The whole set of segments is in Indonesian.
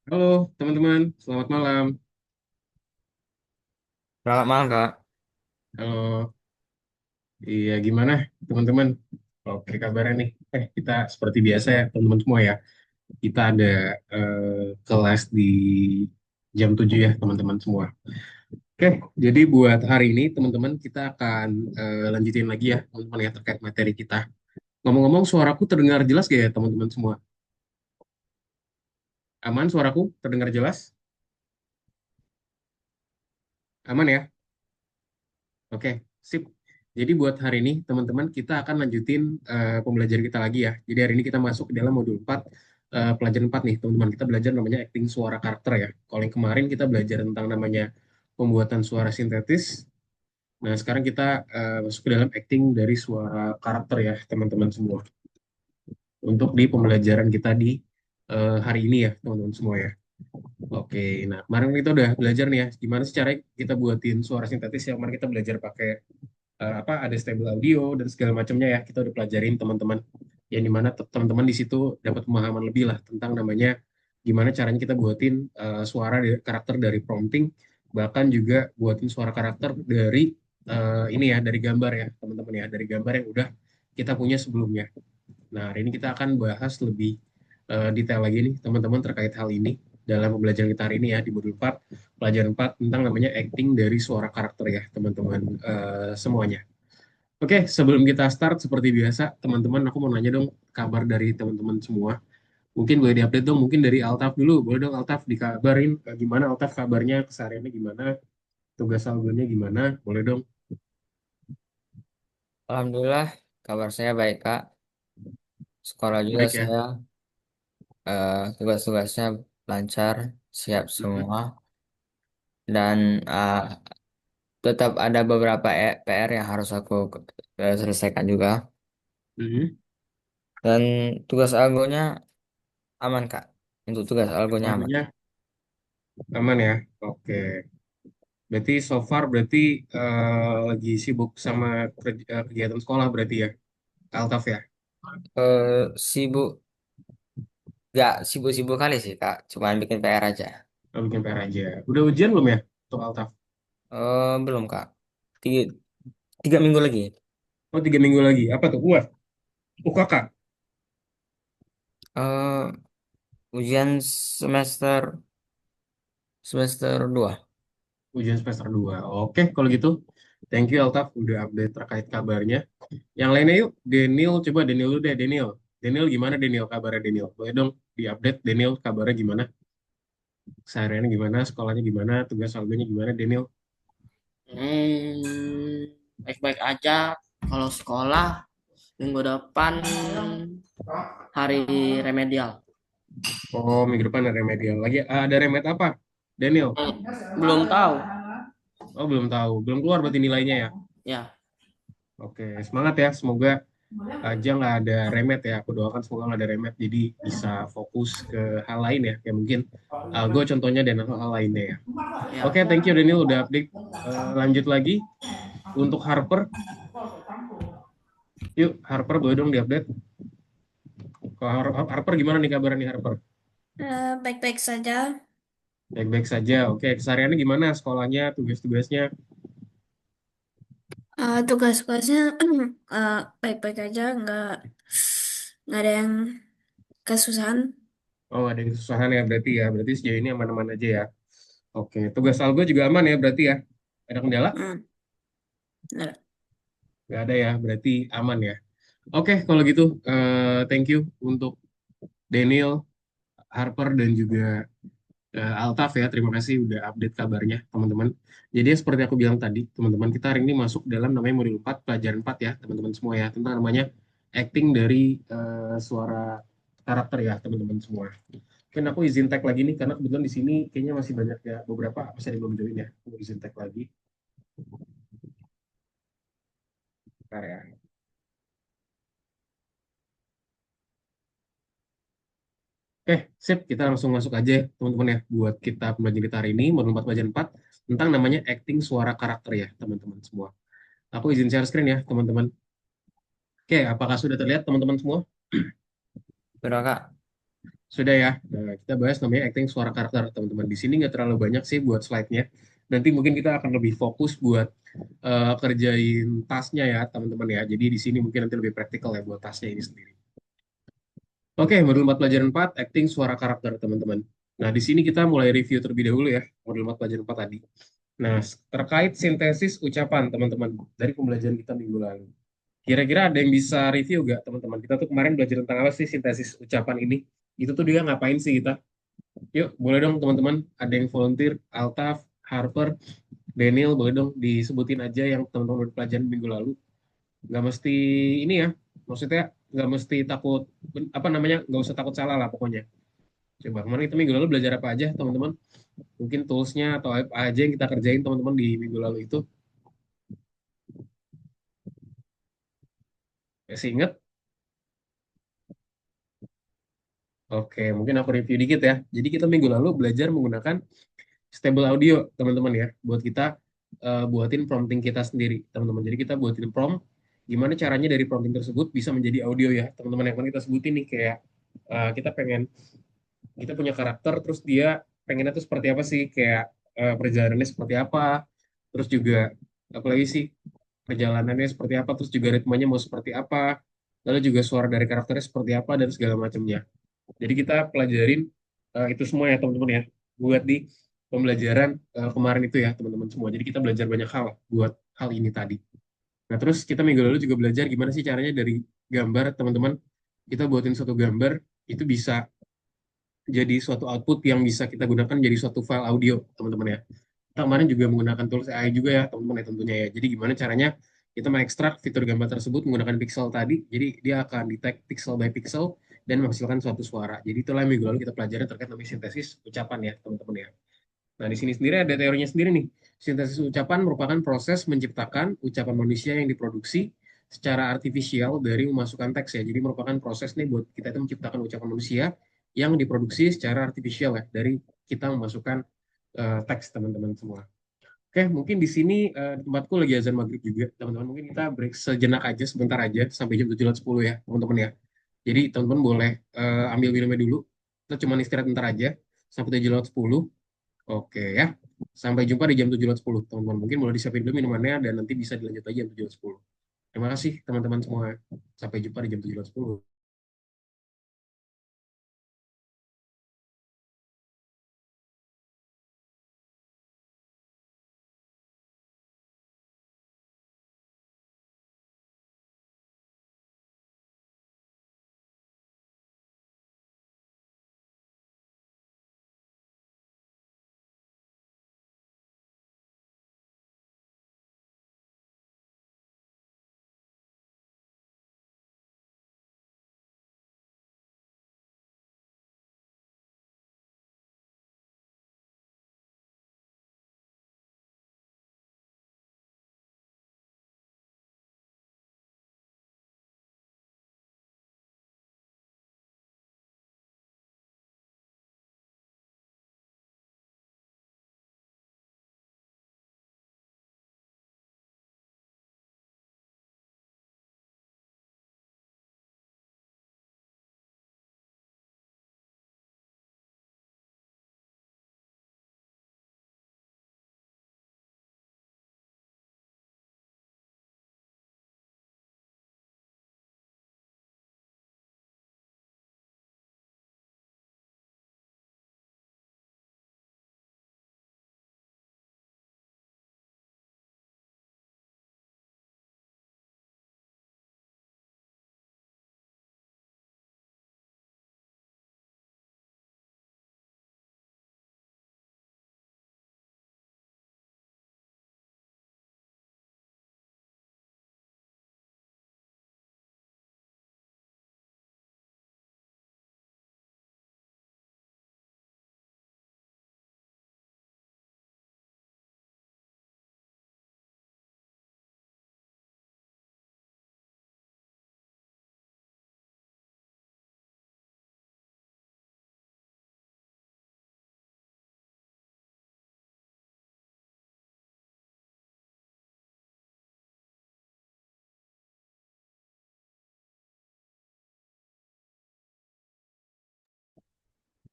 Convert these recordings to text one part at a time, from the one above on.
Halo teman-teman, selamat malam. Selamat malam, Kak. Halo, iya gimana teman-teman? Oke kabarnya nih. Kita seperti biasa ya teman-teman semua ya. Kita ada kelas di jam 7 ya teman-teman semua. Oke, jadi buat hari ini teman-teman kita akan lanjutin lagi ya teman-teman ya terkait materi kita. Ngomong-ngomong suaraku terdengar jelas gak ya teman-teman semua? Aman suaraku terdengar jelas? Aman ya? Oke, sip. Jadi buat hari ini, teman-teman, kita akan lanjutin pembelajaran kita lagi ya. Jadi hari ini kita masuk ke dalam modul 4, pelajaran 4 nih, teman-teman. Kita belajar namanya acting suara karakter ya. Kalau yang kemarin kita belajar tentang namanya pembuatan suara sintetis. Nah, sekarang kita masuk ke dalam acting dari suara karakter ya, teman-teman semua. Untuk di pembelajaran kita di hari ini ya, teman-teman semua ya. Oke, nah kemarin kita udah belajar nih ya, gimana sih cara kita buatin suara sintetis ya. Kemarin kita belajar pakai apa ada stable audio dan segala macamnya ya kita udah pelajarin teman-teman yang dimana teman-teman di situ dapat pemahaman lebih lah tentang namanya gimana caranya kita buatin karakter dari prompting bahkan juga buatin suara karakter dari ini ya dari gambar ya teman-teman ya dari gambar yang udah kita punya sebelumnya. Nah hari ini kita akan bahas lebih detail lagi nih teman-teman terkait hal ini dalam pembelajaran kita hari ini ya di modul 4 pelajaran 4 tentang namanya acting dari suara karakter ya teman-teman semuanya. Oke, sebelum kita start seperti biasa, teman-teman, aku mau nanya dong kabar dari teman-teman semua. Mungkin boleh diupdate dong, mungkin dari Altaf dulu. Boleh dong Altaf dikabarin gimana Altaf kabarnya, kesehariannya gimana, tugas algonya gimana, boleh dong. Alhamdulillah, kabar saya baik, Kak. Sekolah juga Baik ya. saya tugas-tugasnya lancar, siap Mhm, semua. Dan tetap ada beberapa PR yang harus aku selesaikan juga. mhm. Dan tugas algonya aman, Kak. Untuk tugas algonya aman. Algonya aman ya. Oke. Berarti so far berarti lagi sibuk sama kegiatan sekolah berarti ya, Altaf ya. Sibuk, nggak sibuk-sibuk kali sih, Kak. Cuman bikin PR aja. Oh, bikin PR aja. Udah ujian belum ya untuk Altaf? Belum, Kak. Tiga, 3 minggu lagi. Oh, 3 minggu lagi. Apa tuh? UKK. eh Ujian semester semester 2. Ujian semester 2. Oke, kalau gitu. Thank you Altaf udah update terkait kabarnya. Yang lainnya yuk, Daniel coba Daniel dulu deh Daniel. Daniel gimana Daniel kabarnya Daniel? Boleh dong diupdate Daniel kabarnya gimana? Sehariannya gimana? Sekolahnya gimana? Tugas algonya gimana Daniel? Baik-baik aja. Kalau sekolah minggu depan hari remedial. Oh, minggu depan ada remedial lagi. Ada remed apa? Daniel? Eh, belum tahu. Oh, belum tahu. Belum keluar berarti nilainya ya. Ya, Oke, semangat ya. Semoga aja nggak ada remed ya. Aku doakan semoga nggak ada remed. Jadi bisa fokus ke hal lain ya. Kayak mungkin algo contohnya dan hal lainnya ya. ya. Oke, thank you Daniel udah update. Lanjut lagi untuk Harper. Yuk, Harper boleh dong diupdate. Kalau Harper gimana nih kabarnya nih Harper? Baik-baik saja. Baik-baik saja. Oke, kesehariannya gimana? Sekolahnya, tugas-tugasnya? Tugas-tugasnya baik-baik aja, nggak ada yang kesusahan. Oh, ada yang kesusahan ya berarti ya. Berarti sejauh ini aman-aman aja ya. Oke, tugas algo juga aman ya berarti ya. Ada kendala? Hmm, nggak ada. Nggak ada ya, berarti aman ya. Oke, kalau gitu thank you untuk Daniel, Harper, dan juga Altaf ya. Terima kasih udah update kabarnya, teman-teman. Jadi seperti aku bilang tadi, teman-teman, kita hari ini masuk dalam namanya modul 4 pelajaran 4 ya, teman-teman semua ya, tentang namanya acting dari suara karakter ya, teman-teman semua. Mungkin aku izin tag lagi nih, karena kebetulan di sini kayaknya masih banyak ya, beberapa masih ada yang belum join ya. Aku izin tag lagi. Bentar ya. Oke, sip. Kita langsung masuk aja ya, teman-teman ya. Buat kita pembelajaran kita hari ini, modul 4 pelajaran 4 tentang namanya acting suara karakter ya, teman-teman semua. Aku izin share screen ya, teman-teman. Oke, apakah sudah terlihat teman-teman semua? Sudah, Kak. Sudah ya. Nah, kita bahas namanya acting suara karakter, teman-teman. Di sini nggak terlalu banyak sih buat slide-nya. Nanti mungkin kita akan lebih fokus buat kerjain tasnya ya, teman-teman ya. Jadi di sini mungkin nanti lebih praktikal ya buat tasnya ini sendiri. Oke, modul 4 pelajaran 4, acting suara karakter, teman-teman. Nah, di sini kita mulai review terlebih dahulu ya, modul 4 pelajaran 4 tadi. Nah, terkait sintesis ucapan, teman-teman, dari pembelajaran kita minggu lalu. Kira-kira ada yang bisa review nggak, teman-teman? Kita tuh kemarin belajar tentang apa sih sintesis ucapan ini? Itu tuh dia ngapain sih kita? Yuk, boleh dong teman-teman, ada yang volunteer, Altaf, Harper, Daniel, boleh dong disebutin aja yang teman-teman udah pelajaran minggu lalu. Nggak mesti ini ya, maksudnya nggak mesti takut, apa namanya, nggak usah takut salah lah pokoknya. Coba, kemarin kita minggu lalu belajar apa aja teman-teman? Mungkin toolsnya atau apa aja yang kita kerjain teman-teman di minggu lalu itu. Masih ingat? Oke, mungkin aku review dikit ya. Jadi kita minggu lalu belajar menggunakan stable audio, teman-teman ya, buat kita buatin prompting kita sendiri, teman-teman. Jadi kita buatin prompt, gimana caranya dari prompting tersebut bisa menjadi audio ya, teman-teman. Yang kan kita sebutin nih kayak kita pengen, kita punya karakter, terus dia pengennya tuh seperti apa sih, kayak perjalanannya seperti apa, terus juga apalagi sih perjalanannya seperti apa, terus juga ritmenya mau seperti apa, lalu juga suara dari karakternya seperti apa dan segala macamnya. Jadi kita pelajarin itu semua ya teman-teman ya, buat di pembelajaran kemarin itu ya teman-teman semua. Jadi kita belajar banyak hal buat hal ini tadi. Nah terus kita minggu lalu juga belajar gimana sih caranya dari gambar, teman-teman. Kita buatin suatu gambar, itu bisa jadi suatu output yang bisa kita gunakan jadi suatu file audio, teman-teman ya. Kita kemarin juga menggunakan tools AI juga ya, teman-teman ya tentunya ya. Jadi gimana caranya kita mengekstrak fitur gambar tersebut menggunakan pixel tadi. Jadi dia akan detect pixel by pixel dan menghasilkan suatu suara. Jadi itulah yang minggu lalu kita pelajari terkait namanya sintesis ucapan ya, teman-teman ya. Nah, di sini sendiri ada teorinya sendiri nih. Sintesis ucapan merupakan proses menciptakan ucapan manusia yang diproduksi secara artifisial dari memasukkan teks ya. Jadi merupakan proses nih buat kita itu menciptakan ucapan manusia yang diproduksi secara artifisial ya dari kita memasukkan teks, teman-teman semua. Oke, mungkin di sini tempatku lagi azan maghrib juga, teman-teman. Mungkin kita break sejenak aja, sebentar aja, sampai jam 7.10 ya, teman-teman ya. Jadi teman-teman boleh ambil minumnya dulu. Kita cuma istirahat bentar aja, sampai 7.10. Oke ya. Sampai jumpa di jam 7.10, teman-teman. Mungkin boleh disiapin dulu minumannya, dan nanti bisa dilanjut lagi jam 7.10. Terima kasih, teman-teman semua. Sampai jumpa di jam 7.10.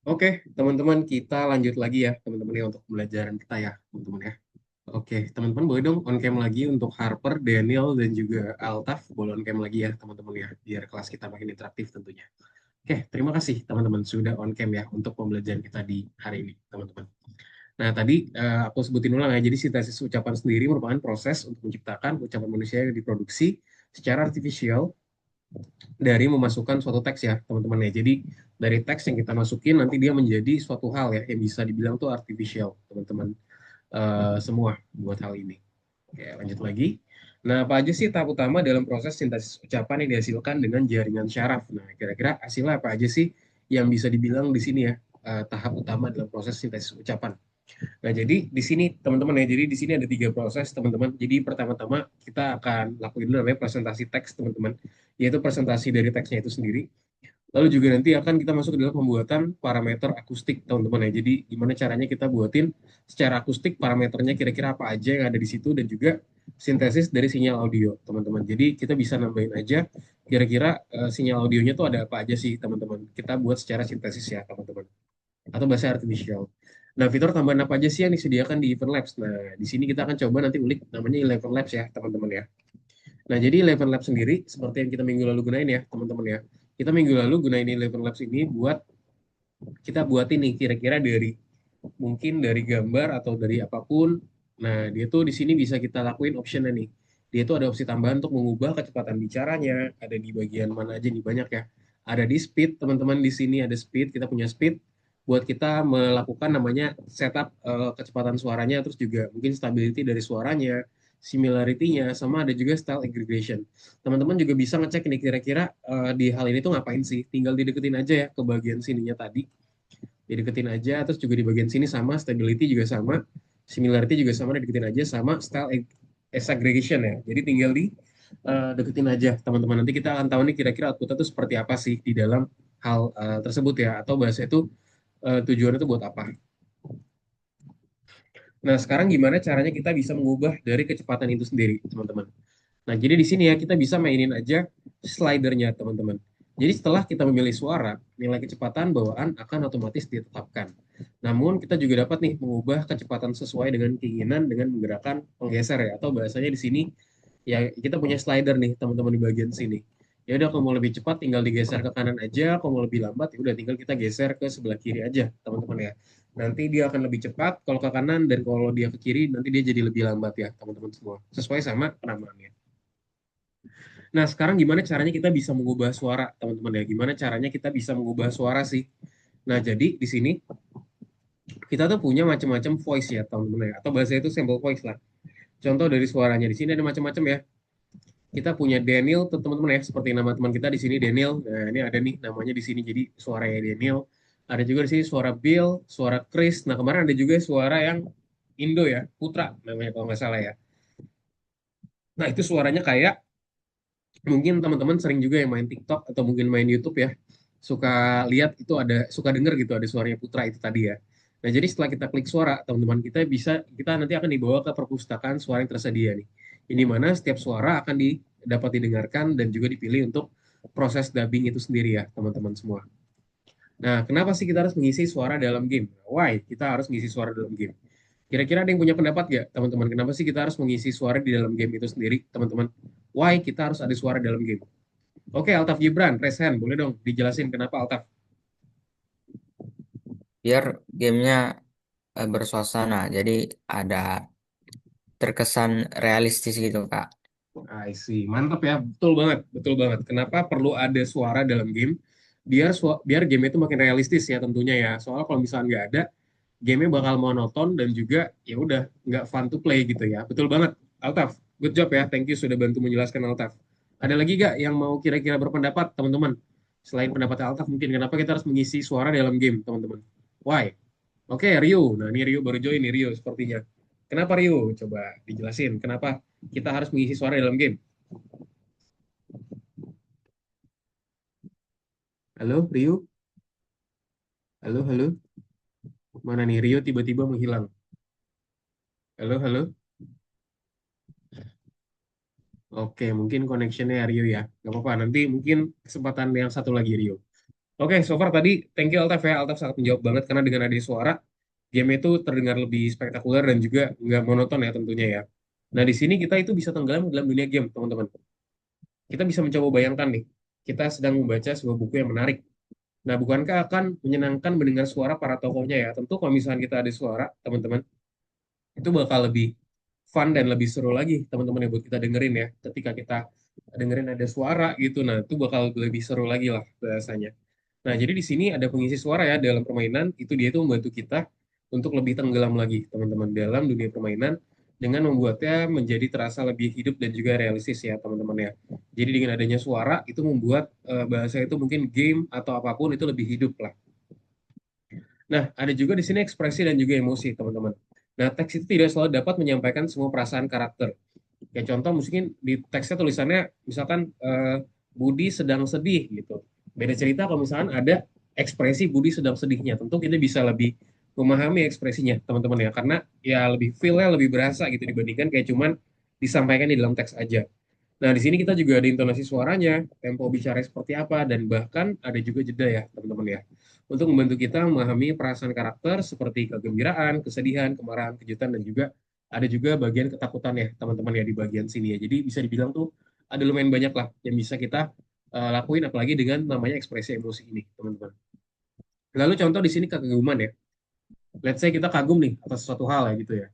Oke, teman-teman, kita lanjut lagi ya, teman-teman ya, untuk pembelajaran kita ya, teman-teman ya. Oke, teman-teman boleh dong on cam lagi untuk Harper, Daniel, dan juga Altaf. Boleh on cam lagi ya, teman-teman ya, biar kelas kita makin interaktif tentunya. Oke, terima kasih teman-teman sudah on cam ya untuk pembelajaran kita di hari ini, teman-teman. Nah, tadi aku sebutin ulang ya, jadi sintesis ucapan sendiri merupakan proses untuk menciptakan ucapan manusia yang diproduksi secara artifisial dari memasukkan suatu teks ya, teman-teman ya. Jadi, dari teks yang kita masukin nanti dia menjadi suatu hal ya, yang bisa dibilang tuh artificial, teman-teman semua buat hal ini. Oke, lanjut lagi. Nah, apa aja sih tahap utama dalam proses sintesis ucapan yang dihasilkan dengan jaringan syaraf? Nah, kira-kira hasilnya apa aja sih yang bisa dibilang di sini ya, tahap utama dalam proses sintesis ucapan? Nah, jadi di sini teman-teman ya, jadi di sini ada tiga proses teman-teman. Jadi pertama-tama kita akan lakuin dulu namanya presentasi teks teman-teman, yaitu presentasi dari teksnya itu sendiri. Lalu juga nanti akan kita masuk ke dalam pembuatan parameter akustik teman-teman ya. Jadi gimana caranya kita buatin secara akustik parameternya kira-kira apa aja yang ada di situ dan juga sintesis dari sinyal audio teman-teman. Jadi kita bisa nambahin aja kira-kira sinyal audionya tuh ada apa aja sih teman-teman. Kita buat secara sintesis ya teman-teman atau bahasa artificial. Nah, fitur tambahan apa aja sih yang disediakan di Event Labs? Nah, di sini kita akan coba nanti ulik namanya Eleven Labs ya, teman-teman ya. Nah, jadi Eleven Labs sendiri seperti yang kita minggu lalu gunain ya, teman-teman ya. Kita minggu lalu gunain Eleven Labs ini buat kita buat ini kira-kira dari mungkin dari gambar atau dari apapun. Nah, dia tuh di sini bisa kita lakuin optionnya nih. Dia tuh ada opsi tambahan untuk mengubah kecepatan bicaranya, ada di bagian mana aja nih banyak ya. Ada di speed, teman-teman di sini ada speed, kita punya speed buat kita melakukan namanya setup kecepatan suaranya, terus juga mungkin stability dari suaranya, similarity-nya, sama ada juga style aggregation. Teman-teman juga bisa ngecek ini kira-kira di hal ini tuh ngapain sih. Tinggal dideketin aja ya ke bagian sininya tadi dideketin aja, terus juga di bagian sini sama, stability juga sama, similarity juga sama, dideketin aja sama style aggregation ya. Jadi tinggal di deketin aja teman-teman. Nanti kita akan tahu nih kira-kira outputnya itu seperti apa sih di dalam hal tersebut ya, atau bahasa itu tujuannya itu buat apa. Nah, sekarang gimana caranya kita bisa mengubah dari kecepatan itu sendiri, teman-teman? Nah, jadi di sini ya kita bisa mainin aja slidernya, teman-teman. Jadi setelah kita memilih suara, nilai kecepatan bawaan akan otomatis ditetapkan. Namun kita juga dapat nih mengubah kecepatan sesuai dengan keinginan dengan menggerakkan penggeser ya, atau bahasanya di sini ya kita punya slider nih teman-teman di bagian sini. Ya udah kalau mau lebih cepat tinggal digeser ke kanan aja, kalau mau lebih lambat ya udah tinggal kita geser ke sebelah kiri aja, teman-teman ya. Nanti dia akan lebih cepat kalau ke kanan dan kalau dia ke kiri nanti dia jadi lebih lambat ya, teman-teman semua. Sesuai sama penamaannya. Nah, sekarang gimana caranya kita bisa mengubah suara, teman-teman ya? Gimana caranya kita bisa mengubah suara sih? Nah, jadi di sini kita tuh punya macam-macam voice ya, teman-teman ya. Atau bahasa itu sample voice lah. Contoh dari suaranya di sini ada macam-macam ya. Kita punya Daniel, tuh teman-teman ya, seperti nama teman kita di sini Daniel. Nah, ini ada nih namanya di sini jadi suaranya Daniel. Ada juga di sini suara Bill, suara Chris. Nah, kemarin ada juga suara yang Indo ya, Putra namanya kalau nggak salah ya. Nah, itu suaranya kayak mungkin teman-teman sering juga yang main TikTok atau mungkin main YouTube ya, suka lihat itu ada, suka denger gitu ada suaranya Putra itu tadi ya. Nah, jadi setelah kita klik suara, teman-teman kita nanti akan dibawa ke perpustakaan suara yang tersedia nih. Ini mana setiap suara akan dapat didengarkan dan juga dipilih untuk proses dubbing itu sendiri ya, teman-teman semua. Nah, kenapa sih kita harus mengisi suara dalam game? Why kita harus mengisi suara dalam game? Kira-kira ada yang punya pendapat gak, teman-teman? Kenapa sih kita harus mengisi suara di dalam game itu sendiri, teman-teman? Why kita harus ada suara dalam game? Oke, Altaf Gibran, raise hand. Boleh dong dijelasin kenapa Altaf? Biar gamenya bersuasana, jadi ada terkesan realistis gitu, Kak. I see. Mantap ya. Betul banget. Betul banget. Kenapa perlu ada suara dalam game? Biar game itu makin realistis ya tentunya ya. Soalnya kalau misalnya nggak ada, gamenya bakal monoton dan juga ya udah nggak fun to play gitu ya. Betul banget. Altaf, good job ya. Thank you sudah bantu menjelaskan Altaf. Ada lagi gak yang mau kira-kira berpendapat, teman-teman? Selain pendapat Altaf, mungkin kenapa kita harus mengisi suara dalam game, teman-teman? Why? Oke, Rio. Nah, ini Rio baru join nih, Rio sepertinya. Kenapa Rio? Coba dijelasin. Kenapa kita harus mengisi suara dalam game? Halo, Rio? Halo, halo? Mana nih Rio tiba-tiba menghilang? Halo, halo? Oke, mungkin connectionnya Rio ya. Gak apa-apa, nanti mungkin kesempatan yang satu lagi Rio. Oke, so far tadi thank you Altaf ya. Altaf sangat menjawab banget karena dengan adanya suara, game itu terdengar lebih spektakuler dan juga nggak monoton ya tentunya ya. Nah, di sini kita itu bisa tenggelam dalam dunia game, teman-teman. Kita bisa mencoba bayangkan nih, kita sedang membaca sebuah buku yang menarik. Nah, bukankah akan menyenangkan mendengar suara para tokohnya ya? Tentu kalau misalnya kita ada suara, teman-teman, itu bakal lebih fun dan lebih seru lagi, teman-teman, yang buat kita dengerin ya. Ketika kita dengerin ada suara gitu, nah itu bakal lebih seru lagi lah bahasanya. Nah, jadi di sini ada pengisi suara ya dalam permainan, itu dia itu membantu kita untuk lebih tenggelam lagi, teman-teman, dalam dunia permainan dengan membuatnya menjadi terasa lebih hidup dan juga realistis ya, teman-teman ya. Jadi dengan adanya suara itu membuat bahasa itu mungkin game atau apapun itu lebih hidup lah. Nah, ada juga di sini ekspresi dan juga emosi, teman-teman. Nah, teks itu tidak selalu dapat menyampaikan semua perasaan karakter. Kayak contoh mungkin di teksnya tulisannya misalkan Budi sedang sedih gitu. Beda cerita kalau misalkan ada ekspresi Budi sedang sedihnya. Tentu kita bisa lebih memahami ekspresinya teman-teman ya. Karena ya lebih feel-nya lebih berasa gitu dibandingkan kayak cuman disampaikan di dalam teks aja. Nah, di sini kita juga ada intonasi suaranya, tempo bicara seperti apa, dan bahkan ada juga jeda ya, teman-teman ya. Untuk membantu kita memahami perasaan karakter seperti kegembiraan, kesedihan, kemarahan, kejutan, dan juga ada juga bagian ketakutan ya, teman-teman ya, di bagian sini ya. Jadi bisa dibilang tuh ada lumayan banyak lah yang bisa kita lakuin, apalagi dengan namanya ekspresi emosi ini, teman-teman. Lalu contoh di sini kekaguman ya. Let's say kita kagum nih atas suatu hal ya gitu ya.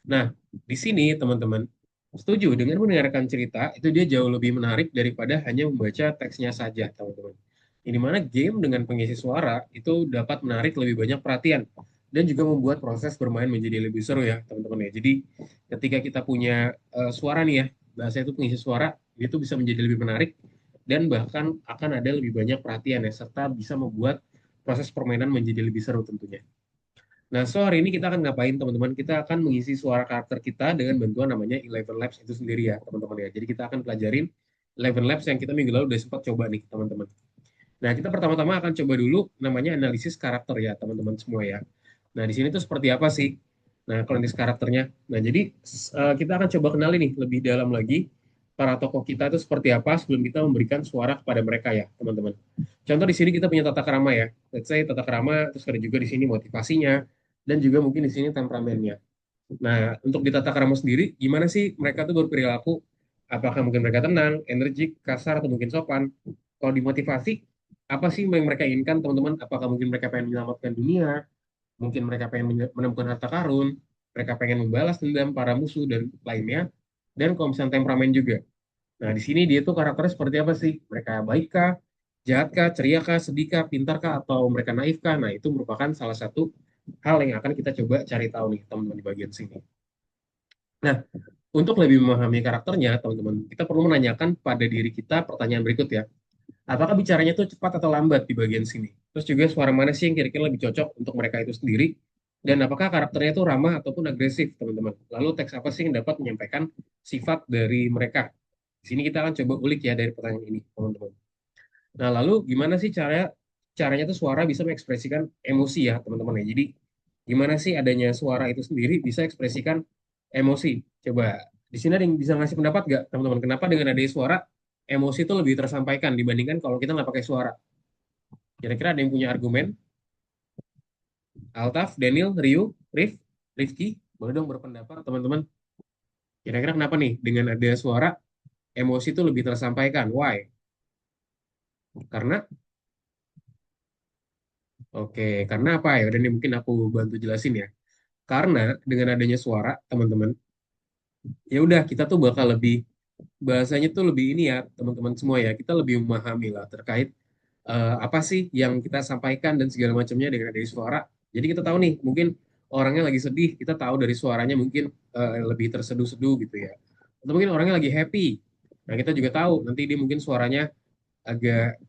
Nah, di sini teman-teman, setuju dengan mendengarkan cerita itu dia jauh lebih menarik daripada hanya membaca teksnya saja, teman-teman. Ini mana game dengan pengisi suara itu dapat menarik lebih banyak perhatian dan juga membuat proses bermain menjadi lebih seru ya, teman-teman ya. Jadi, ketika kita punya suara nih ya, bahasa itu pengisi suara, itu bisa menjadi lebih menarik dan bahkan akan ada lebih banyak perhatian ya, serta bisa membuat proses permainan menjadi lebih seru tentunya. Nah, so hari ini kita akan ngapain teman-teman? Kita akan mengisi suara karakter kita dengan bantuan namanya Eleven Labs itu sendiri ya teman-teman ya. Jadi kita akan pelajarin Eleven Labs yang kita minggu lalu udah sempat coba nih teman-teman. Nah, kita pertama-tama akan coba dulu namanya analisis karakter ya teman-teman semua ya. Nah, di sini tuh seperti apa sih? Nah, analisis karakternya. Nah, jadi kita akan coba kenali nih lebih dalam lagi para tokoh kita itu seperti apa sebelum kita memberikan suara kepada mereka ya teman-teman. Contoh di sini kita punya tata krama ya. Let's say tata krama, terus ada juga di sini motivasinya, dan juga mungkin di sini temperamennya. Nah, untuk di tata krama sendiri, gimana sih mereka tuh berperilaku? Apakah mungkin mereka tenang, energik, kasar, atau mungkin sopan? Kalau dimotivasi, apa sih yang mereka inginkan, teman-teman? Apakah mungkin mereka pengen menyelamatkan dunia? Mungkin mereka pengen menemukan harta karun? Mereka pengen membalas dendam para musuh dan lainnya? Dan kalau misalnya temperamen juga. Nah, di sini dia tuh karakternya seperti apa sih? Mereka baikkah, jahatkah, ceriakah, sedihkah, pintarkah, atau mereka naifkah? Nah, itu merupakan salah satu hal yang akan kita coba cari tahu nih, teman-teman, di bagian sini. Nah, untuk lebih memahami karakternya, teman-teman, kita perlu menanyakan pada diri kita pertanyaan berikut ya. Apakah bicaranya itu cepat atau lambat di bagian sini? Terus juga suara mana sih yang kira-kira lebih cocok untuk mereka itu sendiri? Dan apakah karakternya itu ramah ataupun agresif, teman-teman? Lalu teks apa sih yang dapat menyampaikan sifat dari mereka? Di sini kita akan coba ulik ya dari pertanyaan ini, teman-teman. Nah, lalu gimana sih caranya tuh suara bisa mengekspresikan emosi ya, teman-teman ya. Jadi, gimana sih adanya suara itu sendiri bisa ekspresikan emosi? Coba di sini ada yang bisa ngasih pendapat nggak, teman-teman? Kenapa dengan adanya suara emosi itu lebih tersampaikan dibandingkan kalau kita nggak pakai suara? Kira-kira ada yang punya argumen? Altaf, Daniel, Ryu, Rifki, boleh dong berpendapat, teman-teman. Kira-kira kenapa nih dengan ada suara emosi itu lebih tersampaikan? Why? Karena Oke, karena apa ya? Dan ini mungkin aku bantu jelasin ya. Karena dengan adanya suara, teman-teman, ya udah kita tuh bakal lebih bahasanya tuh lebih ini ya, teman-teman semua ya. Kita lebih memahami lah terkait apa sih yang kita sampaikan dan segala macamnya dengan adanya suara. Jadi kita tahu nih, mungkin orangnya lagi sedih, kita tahu dari suaranya mungkin lebih terseduh-seduh gitu ya. Atau mungkin orangnya lagi happy. Nah, kita juga tahu nanti dia mungkin suaranya agak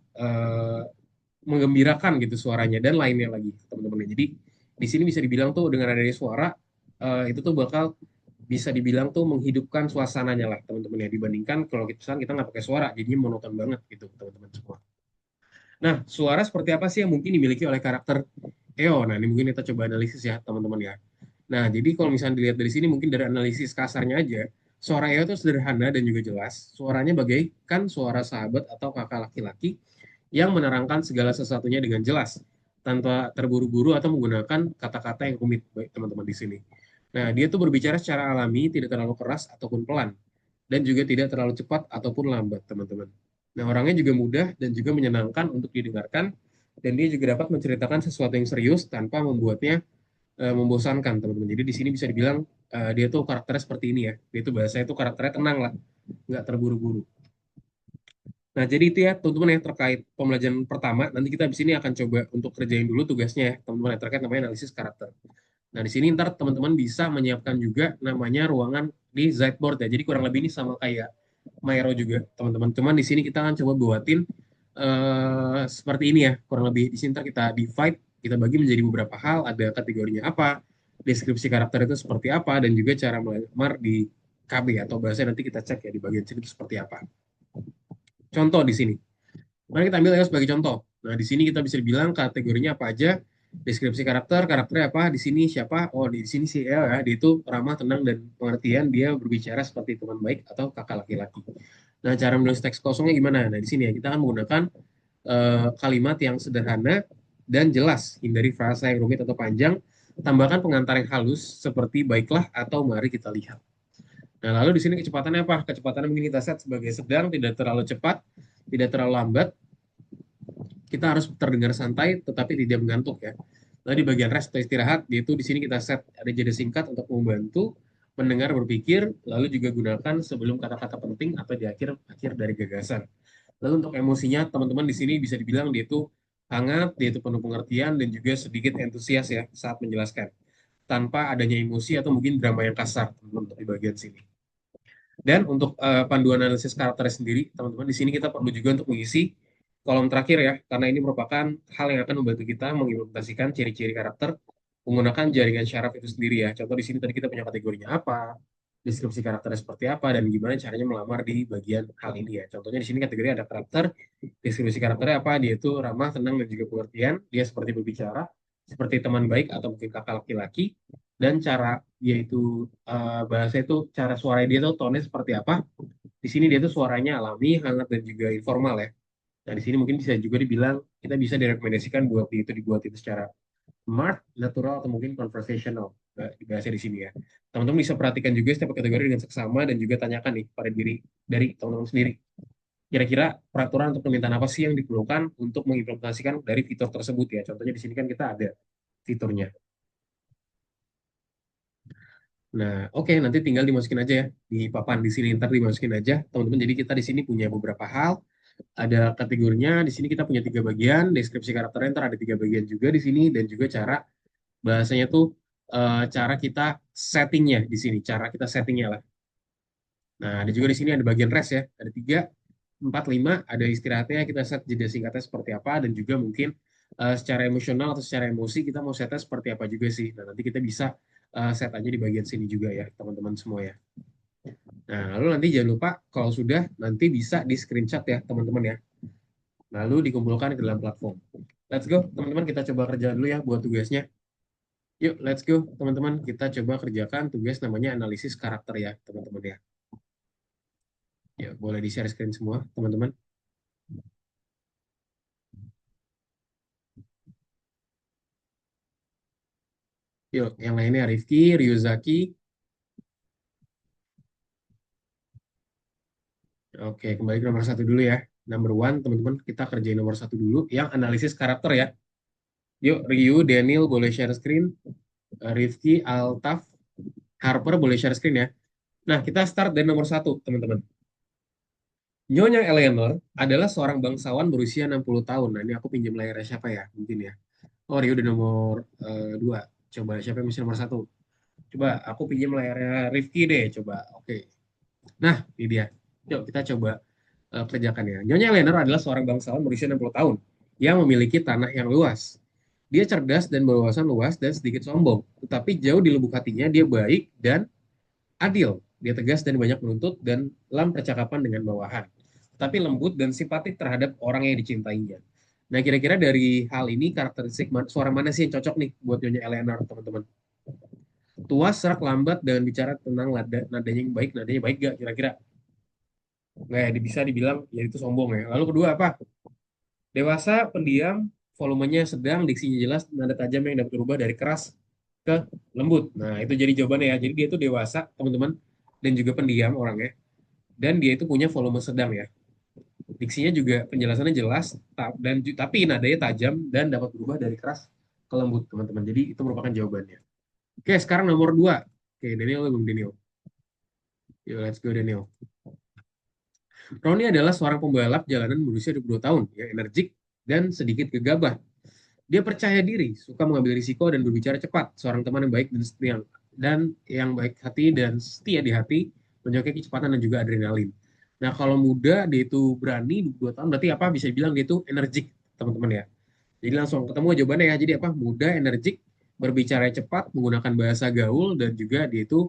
menggembirakan gitu suaranya dan lainnya lagi teman-teman. Jadi di sini bisa dibilang tuh dengan adanya suara itu tuh bakal bisa dibilang tuh menghidupkan suasananya lah teman-teman ya dibandingkan kalau kita nggak pakai suara jadinya monoton banget gitu teman-teman semua. Nah, suara seperti apa sih yang mungkin dimiliki oleh karakter EO? Nah, ini mungkin kita coba analisis ya teman-teman ya. Nah, jadi kalau misalnya dilihat dari sini mungkin dari analisis kasarnya aja, suara EO itu sederhana dan juga jelas. Suaranya bagaikan suara sahabat atau kakak laki-laki yang menerangkan segala sesuatunya dengan jelas, tanpa terburu-buru atau menggunakan kata-kata yang rumit, baik teman-teman di sini. Nah, dia tuh berbicara secara alami, tidak terlalu keras ataupun pelan, dan juga tidak terlalu cepat ataupun lambat, teman-teman. Nah, orangnya juga mudah dan juga menyenangkan untuk didengarkan, dan dia juga dapat menceritakan sesuatu yang serius tanpa membuatnya membosankan, teman-teman. Jadi di sini bisa dibilang dia tuh karakternya seperti ini ya. Dia tuh bahasanya tuh karakternya tenang lah, nggak terburu-buru. Nah, jadi itu ya teman-teman yang terkait pembelajaran pertama. Nanti kita di sini akan coba untuk kerjain dulu tugasnya ya, teman-teman yang terkait namanya analisis karakter. Nah, di sini ntar teman-teman bisa menyiapkan juga namanya ruangan di Ziteboard ya. Jadi kurang lebih ini sama kayak Mairo juga, teman-teman. Cuman di sini kita akan coba buatin seperti ini ya, kurang lebih. Di sini ntar kita divide, kita bagi menjadi beberapa hal, ada kategorinya apa, deskripsi karakter itu seperti apa, dan juga cara melamar di KB atau bahasa nanti kita cek ya di bagian sini itu seperti apa. Contoh di sini. Mari kita ambil ya sebagai contoh. Nah, di sini kita bisa bilang kategorinya apa aja, deskripsi karakter, karakternya apa, di sini siapa, oh di sini si El ya, dia itu ramah, tenang, dan pengertian, dia berbicara seperti teman baik atau kakak laki-laki. Nah, cara menulis teks kosongnya gimana? Nah, di sini ya, kita akan menggunakan kalimat yang sederhana dan jelas, hindari frasa yang rumit atau panjang, tambahkan pengantar yang halus seperti baiklah atau mari kita lihat. Nah, lalu di sini kecepatannya apa? Kecepatannya mungkin kita set sebagai sedang, tidak terlalu cepat, tidak terlalu lambat. Kita harus terdengar santai tetapi tidak mengantuk ya. Lalu di bagian rest atau istirahat, yaitu di sini kita set ada jeda singkat untuk membantu mendengar berpikir, lalu juga gunakan sebelum kata-kata penting atau di akhir dari gagasan. Lalu untuk emosinya, teman-teman di sini bisa dibilang dia itu hangat, dia itu penuh pengertian, dan juga sedikit antusias ya saat menjelaskan. Tanpa adanya emosi atau mungkin drama yang kasar, teman-teman, di bagian sini. Dan untuk panduan analisis karakter sendiri, teman-teman, di sini kita perlu juga untuk mengisi kolom terakhir ya, karena ini merupakan hal yang akan membantu kita mengimplementasikan ciri-ciri karakter menggunakan jaringan syaraf itu sendiri ya. Contoh di sini tadi kita punya kategorinya apa, deskripsi karakternya seperti apa, dan gimana caranya melamar di bagian hal ini ya. Contohnya di sini kategori ada karakter, deskripsi karakternya apa, dia itu ramah, tenang, dan juga pengertian, dia seperti berbicara, seperti teman baik atau mungkin kakak laki-laki, dan cara dia itu bahasa itu cara suara dia tuh tone seperti apa. Di sini dia tuh suaranya alami, hangat, dan juga informal ya. Nah, di sini mungkin bisa juga dibilang kita bisa direkomendasikan buat itu dibuat itu secara smart, natural, atau mungkin conversational. Bahasa di sini ya. Teman-teman bisa perhatikan juga setiap kategori dengan seksama dan juga tanyakan nih pada diri dari teman-teman sendiri. Kira-kira peraturan untuk permintaan apa sih yang diperlukan untuk mengimplementasikan dari fitur tersebut ya. Contohnya di sini kan kita ada fiturnya. Nah, oke, nanti tinggal dimasukin aja ya di papan di sini, ntar dimasukin aja, teman-teman. Jadi kita di sini punya beberapa hal, ada kategorinya. Di sini kita punya 3 bagian, deskripsi karakternya ntar ada 3 bagian juga di sini, dan juga cara bahasanya tuh cara kita settingnya di sini, cara kita settingnya lah. Nah, ada juga di sini ada bagian rest ya, ada 3, 4, 5, ada istirahatnya, kita set jeda singkatnya seperti apa, dan juga mungkin secara emosional atau secara emosi kita mau setnya seperti apa juga sih. Nah, nanti kita bisa set aja di bagian sini juga ya, teman-teman semua ya. Nah, lalu nanti jangan lupa kalau sudah nanti bisa di screenshot ya, teman-teman ya. Lalu dikumpulkan ke dalam platform. Let's go, teman-teman, kita coba kerja dulu ya buat tugasnya. Yuk, let's go, teman-teman. Kita coba kerjakan tugas namanya analisis karakter ya, teman-teman ya. Ya, boleh di-share screen semua, teman-teman. Yuk, yang lainnya Rifki, Ryuzaki. Oke, kembali ke nomor 1 dulu ya. Number 1, teman-teman, kita kerjain nomor 1 dulu, yang analisis karakter ya. Yuk, Ryu, Daniel, boleh share screen. Rifki, Altaf, Harper, boleh share screen ya. Nah, kita start dari nomor 1, teman-teman. Nyonya Eleanor adalah seorang bangsawan berusia 60 tahun. Nah, ini aku pinjam layarnya siapa ya? Mungkin ya. Oh, Ryu udah nomor 2. Coba siapa yang mesti nomor 1? Coba aku pinjam layarnya Rifki deh, coba. Oke. Nah, ini dia. Yuk kita coba kerjakan ya. Nyonya Eleanor adalah seorang bangsawan berusia 60 tahun yang memiliki tanah yang luas. Dia cerdas dan berwawasan luas dan sedikit sombong. Tetapi jauh di lubuk hatinya dia baik dan adil. Dia tegas dan banyak menuntut dan dalam percakapan dengan bawahan. Tapi lembut dan simpatik terhadap orang yang dicintainya. Nah, kira-kira dari hal ini karakteristik suara mana sih yang cocok nih buat Nyonya Eleanor, teman-teman? Tuas, serak, lambat, dengan bicara tenang, nadanya yang baik, nadanya baik gak kira-kira? Nggak ya, bisa dibilang ya itu sombong ya. Lalu kedua apa? Dewasa, pendiam, volumenya sedang, diksinya jelas, nada tajam yang dapat berubah dari keras ke lembut. Nah, itu jadi jawabannya ya. Jadi dia itu dewasa, teman-teman, dan juga pendiam orangnya. Dan dia itu punya volume sedang ya. Diksinya juga penjelasannya jelas, tapi nadanya tajam dan dapat berubah dari keras ke lembut, teman-teman. Jadi itu merupakan jawabannya. Oke, sekarang nomor 2. Oke, Daniel, Bang Daniel. Yuk, let's go, Daniel. Roni adalah seorang pembalap jalanan berusia 22 tahun, yang energik dan sedikit gegabah. Dia percaya diri, suka mengambil risiko dan berbicara cepat. Seorang teman yang baik dan yang baik hati dan setia di hati, menyukai kecepatan dan juga adrenalin. Nah, kalau muda dia itu berani 22 tahun, berarti apa? Bisa bilang dia itu energik, teman-teman ya. Jadi langsung ketemu jawabannya ya. Jadi apa? Muda, energik, berbicara cepat, menggunakan bahasa gaul, dan juga dia itu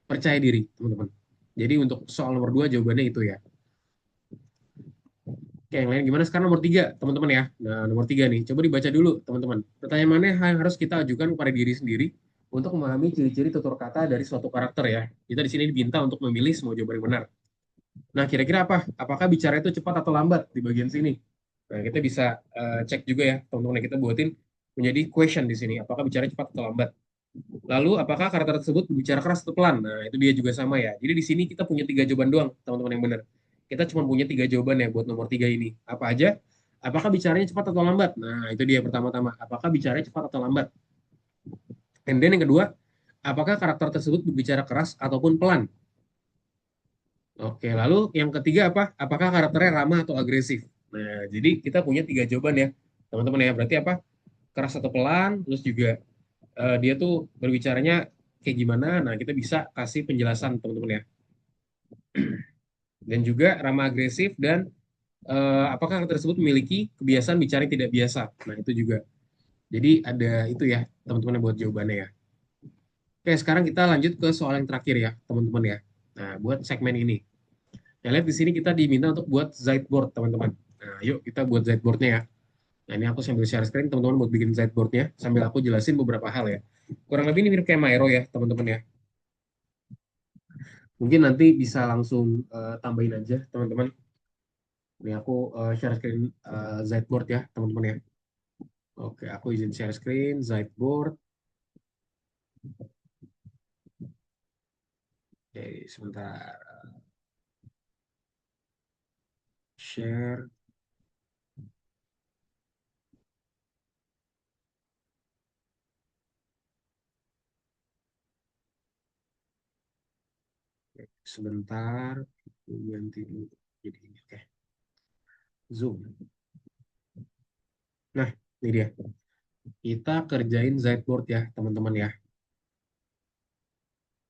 percaya diri, teman-teman. Jadi untuk soal nomor 2 jawabannya itu ya. Oke, yang lain gimana sekarang nomor 3, teman-teman ya. Nah, nomor 3 nih, coba dibaca dulu, teman-teman. Pertanyaan mana yang harus kita ajukan kepada diri sendiri untuk memahami ciri-ciri tutur kata dari suatu karakter ya. Kita di sini diminta untuk memilih semua jawaban yang benar. Nah, kira-kira apa? Apakah bicara itu cepat atau lambat di bagian sini? Nah, kita bisa cek juga ya, teman-teman, yang kita buatin menjadi question di sini. Apakah bicara cepat atau lambat? Lalu, apakah karakter tersebut berbicara keras atau pelan? Nah, itu dia juga sama ya. Jadi di sini kita punya 3 jawaban doang, teman-teman yang benar. Kita cuma punya 3 jawaban ya buat nomor 3 ini. Apa aja? Apakah bicaranya cepat atau lambat? Nah, itu dia pertama-tama. Apakah bicaranya cepat atau lambat? And then yang kedua, apakah karakter tersebut berbicara keras ataupun pelan? Oke, lalu yang ketiga apa? Apakah karakternya ramah atau agresif? Nah, jadi kita punya 3 jawaban ya, teman-teman ya. Berarti apa? Keras atau pelan, terus juga dia tuh berbicaranya kayak gimana. Nah, kita bisa kasih penjelasan, teman-teman ya. Dan juga ramah agresif dan apakah karakter tersebut memiliki kebiasaan bicara yang tidak biasa. Nah, itu juga. Jadi ada itu ya, teman-teman yang buat jawabannya ya. Oke, sekarang kita lanjut ke soal yang terakhir ya, teman-teman ya. Nah, buat segmen ini. Nah, lihat di sini kita diminta untuk buat Ziteboard, teman-teman. Nah, yuk kita buat Ziteboardnya ya. Nah, ini aku sambil share screen, teman-teman buat bikin Ziteboardnya, sambil aku jelasin beberapa hal ya. Kurang lebih ini mirip kayak Miro ya, teman-teman ya. Mungkin nanti bisa langsung tambahin aja, teman-teman. Ini aku share screen Ziteboard ya, teman-teman ya. Oke, aku izin share screen, Ziteboard. Oke, sebentar. Share. Oke, sebentar. Aku ganti dulu. Jadi ini, oke. Zoom. Nah, ini dia. Kita kerjain Ziteboard ya, teman-teman ya.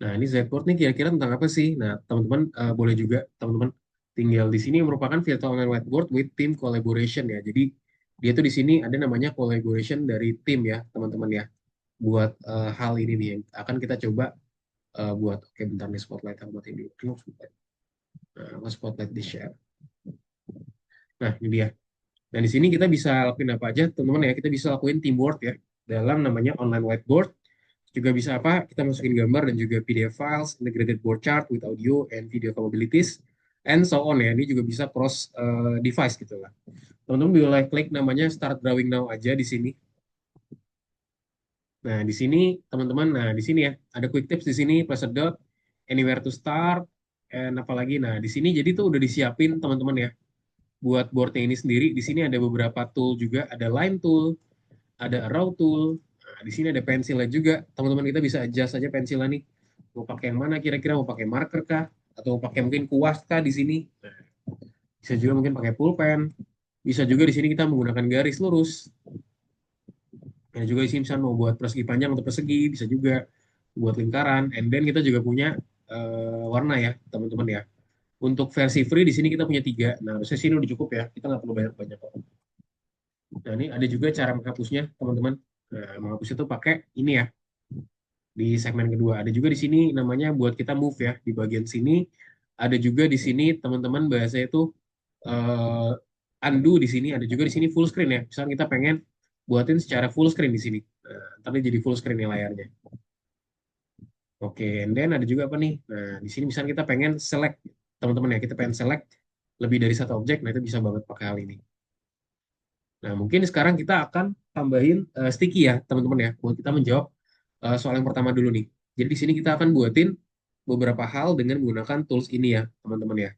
Nah, ini Zipboard nih kira-kira tentang apa sih? Nah, teman-teman boleh juga teman-teman tinggal di sini merupakan virtual online whiteboard with team collaboration ya. Jadi dia tuh di sini ada namanya collaboration dari tim ya, teman-teman ya. Buat hal ini nih yang akan kita coba buat. Oke, bentar nih spotlight aku matiin dulu. Remove spotlight. Nah, aku spotlight di share. Nah, ini dia. Dan di sini kita bisa lakuin apa aja, teman-teman ya. Kita bisa lakuin teamwork ya dalam namanya online whiteboard. Juga bisa apa? Kita masukin gambar dan juga PDF files, integrated board chart with audio and video capabilities, and so on ya. Ini juga bisa cross device gitu lah. Teman-teman boleh klik namanya Start Drawing Now aja di sini. Nah, di sini teman-teman, nah di sini ya, ada quick tips di sini, plus a dot, anywhere to start, and apalagi. Nah, di sini jadi tuh udah disiapin teman-teman ya buat boardnya ini sendiri. Di sini ada beberapa tool juga, ada line tool, ada arrow tool. Nah, di sini ada pensilnya juga. Teman-teman kita bisa adjust aja pensilnya nih. Mau pakai yang mana kira-kira? Mau pakai marker kah? Atau mau pakai mungkin kuas kah di sini? Nah, bisa juga mungkin pakai pulpen. Bisa juga di sini kita menggunakan garis lurus. Ya juga di sini misalnya mau buat persegi panjang atau persegi, bisa juga buat lingkaran. And then kita juga punya warna ya, teman-teman ya. Untuk versi free di sini kita punya 3. Nah, harusnya sini udah cukup ya. Kita nggak perlu banyak-banyak kok. Nah, ini ada juga cara menghapusnya, teman-teman. Nah, menghapus itu pakai ini ya, di segmen kedua. Ada juga di sini namanya buat kita move ya, di bagian sini. Ada juga di sini, teman-teman, bahasa itu undo di sini. Ada juga di sini full screen ya. Misalnya kita pengen buatin secara full screen di sini. Nah, tapi jadi full screen ya layarnya. Oke, and then ada juga apa nih? Nah, di sini misalnya kita pengen select, teman-teman ya, kita pengen select lebih dari satu objek, nah itu bisa banget pakai hal ini. Nah, mungkin sekarang kita akan tambahin sticky ya, teman-teman ya, buat kita menjawab soal yang pertama dulu nih. Jadi di sini kita akan buatin beberapa hal dengan menggunakan tools ini ya, teman-teman ya.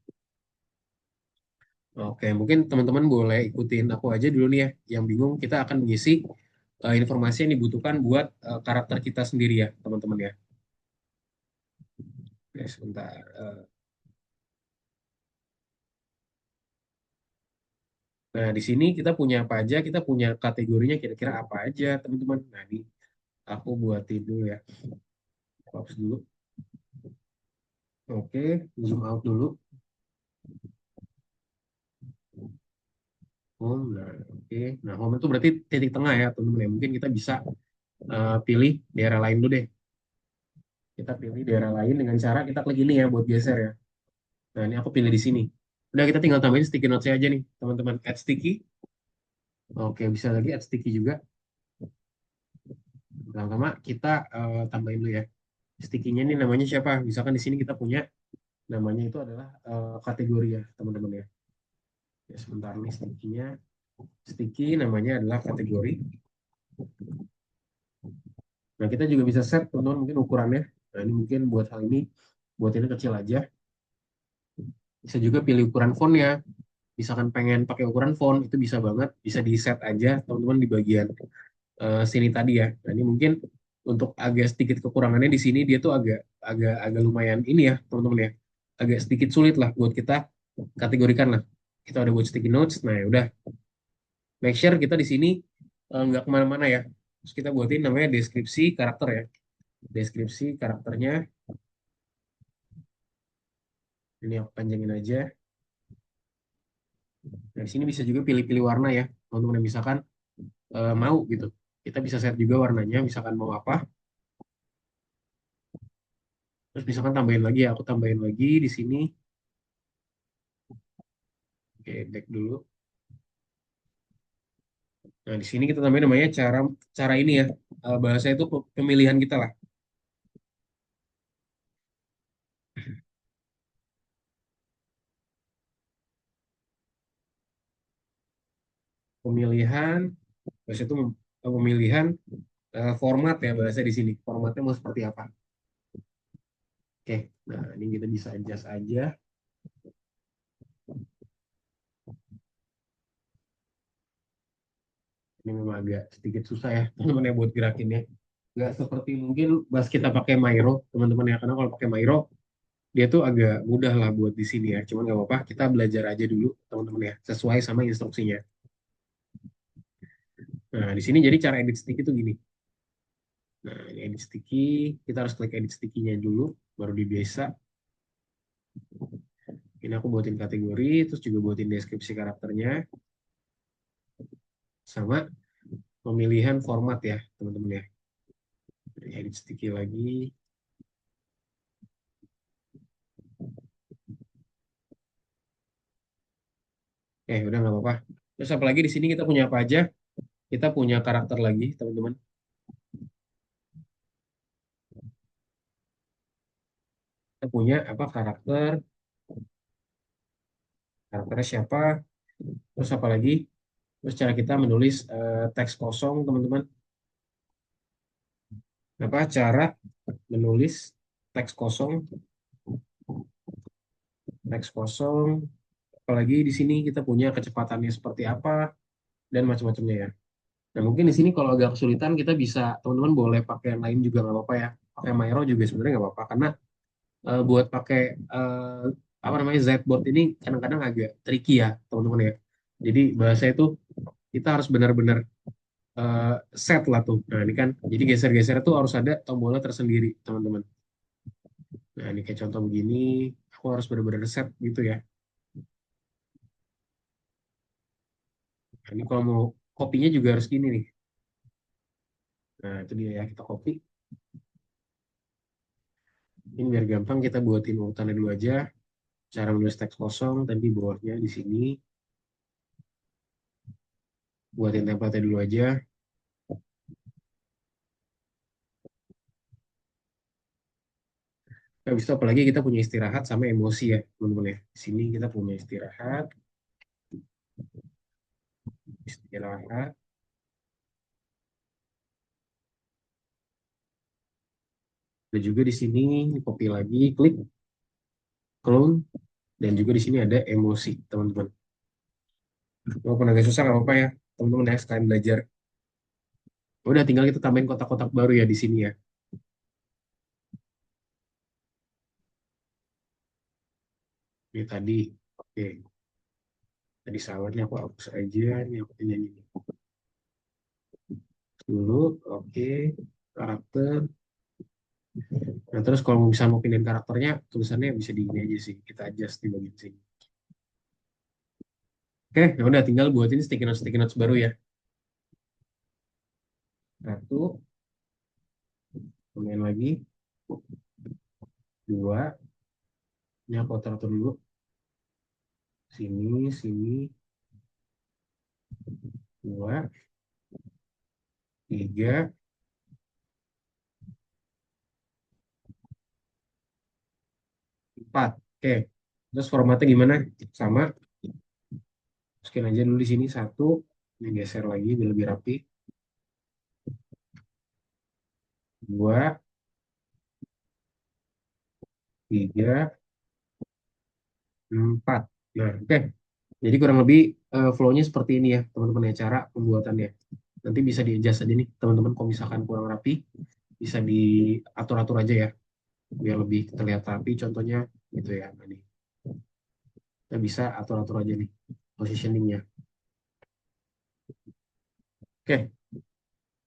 Oke, mungkin teman-teman boleh ikutin aku aja dulu nih ya. Yang bingung, kita akan mengisi informasi yang dibutuhkan buat karakter kita sendiri ya, teman-teman ya. Oke, sebentar. Nah, di sini kita punya apa aja? Kita punya kategorinya kira-kira apa aja, teman-teman. Nah, ini aku buatin dulu ya. Hapus dulu. Oke, zoom out dulu. Home, nah, oke. Nah, home itu berarti titik tengah ya, teman-teman ya. Mungkin kita bisa pilih daerah lain dulu deh. Kita pilih daerah lain dengan cara kita klik ini ya buat geser ya. Nah, ini aku pilih di sini. Udah, kita tinggal tambahin sticky notes aja nih, teman-teman. Add sticky. Oke, bisa lagi add sticky juga. Pertama, kita tambahin dulu ya. Sticky-nya ini namanya siapa? Misalkan di sini kita punya namanya itu adalah kategori ya, teman-teman ya. Ya, sebentar nih sticky-nya. Sticky namanya adalah kategori. Nah, kita juga bisa set, teman-teman, mungkin ukurannya. Nah, ini mungkin buat hal ini, buat ini kecil aja. Bisa juga pilih ukuran fontnya. Misalkan pengen pakai ukuran font, itu bisa banget. Bisa di set aja, teman-teman, di bagian sini tadi ya. Nah, ini mungkin untuk agak sedikit kekurangannya di sini, dia tuh agak agak agak lumayan ini ya, teman-teman ya. Agak sedikit sulit lah buat kita kategorikan lah. Kita udah buat sticky notes, nah ya udah. Make sure kita di sini nggak kemana-mana ya. Terus kita buatin namanya deskripsi karakter ya. Deskripsi karakternya, ini aku panjangin aja. Nah, di sini bisa juga pilih-pilih warna ya, teman-teman yang misalkan mau gitu. Kita bisa set juga warnanya, misalkan mau apa. Terus misalkan tambahin lagi ya, aku tambahin lagi di sini. Oke, back dulu. Nah, di sini kita tambahin namanya cara cara ini ya. Bahasa itu pemilihan kita lah. Pemilihan, bahasa itu pemilihan format ya bahasa di sini. Formatnya mau seperti apa? Oke, nah ini kita bisa adjust aja. Ini memang agak sedikit susah ya teman-teman ya buat gerakinnya. Nggak seperti mungkin pas kita pakai Miro, teman-teman ya. Karena kalau pakai Miro, dia tuh agak mudah lah buat di sini ya. Cuman nggak apa-apa, kita belajar aja dulu teman-teman ya. Sesuai sama instruksinya. Nah, di sini jadi cara edit stick itu gini. Nah, ini edit sticky. Kita harus klik edit sticky-nya dulu, baru di biasa. Ini aku buatin kategori, terus juga buatin deskripsi karakternya. Sama pemilihan format ya, teman-teman ya. Edit sticky lagi. Udah nggak apa-apa. Terus apalagi di sini kita punya apa aja? Kita punya karakter lagi, teman-teman. Kita punya apa karakter? Karakternya siapa? Terus apa lagi? Terus cara kita menulis teks kosong, teman-teman. Apa cara menulis teks kosong? Teks kosong. Apalagi di sini kita punya kecepatannya seperti apa dan macam-macamnya ya. Nah, mungkin di sini kalau agak kesulitan kita bisa teman-teman boleh pakai yang lain juga nggak apa-apa ya. Pakai Miro juga sebenarnya nggak apa-apa karena buat pakai apa namanya Zboard ini kadang-kadang agak tricky ya teman-teman ya. Jadi bahasa itu kita harus benar-benar eh, set lah tuh. Nah ini kan jadi geser-geser tuh harus ada tombolnya tersendiri teman-teman. Nah ini kayak contoh begini, aku harus benar-benar set gitu ya. Nah, ini kalau mau kopinya juga harus gini nih. Nah itu dia ya kita copy. Ini biar gampang kita buatin urutannya dulu aja. Cara menulis teks kosong tadi bawahnya di sini. Buatin template dulu aja. Habis itu apalagi kita punya istirahat sama emosi ya teman-teman ya. Di sini kita punya istirahat. Istirahat. Ada juga di sini copy lagi, klik clone, dan juga di sini ada emosi, teman-teman. Walaupun agak susah nggak apa-apa ya, teman-teman ya sekalian belajar. Udah tinggal kita tambahin kotak-kotak baru ya di sini ya. Ini tadi, oke. Tadi sawarnya aku hapus aja, ini aku pindahin ini dulu, oke. Karakter. Nah terus kalau bisa mau pindahin karakternya, tulisannya bisa di ini aja sih, kita adjust di bagian sini. Oke, ya udah tinggal buatin sticky notes baru ya. Satu, kemudian lagi, dua, ini aku atur dulu. Sini, sini, dua, tiga, empat. Oke, terus formatnya gimana? Sama, masukin aja dulu di sini satu, ini geser lagi biar lebih rapi. Dua, tiga, empat. Nah, oke. Jadi kurang lebih flow-nya seperti ini ya, teman-teman ya, cara pembuatannya. Nanti bisa di-adjust aja nih, teman-teman. Kalau misalkan kurang rapi, bisa diatur-atur aja ya, biar lebih terlihat rapi. Contohnya gitu ya. Nah, nih. Kita bisa atur-atur aja nih, positioningnya. Oke,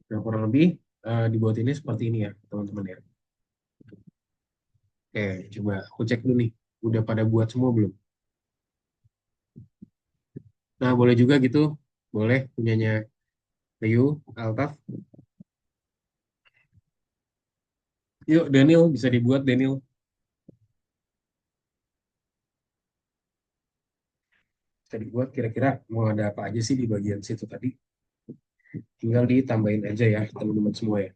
nah kurang lebih dibuat ini seperti ini ya, teman-teman ya. Oke, coba aku cek dulu nih, udah pada buat semua belum? Nah, boleh juga gitu, boleh punyanya Rio, Altaf. Yuk, Daniel, bisa dibuat, Daniel. Bisa dibuat kira-kira mau ada apa aja sih di bagian situ tadi. Tinggal ditambahin aja ya, teman-teman semua ya.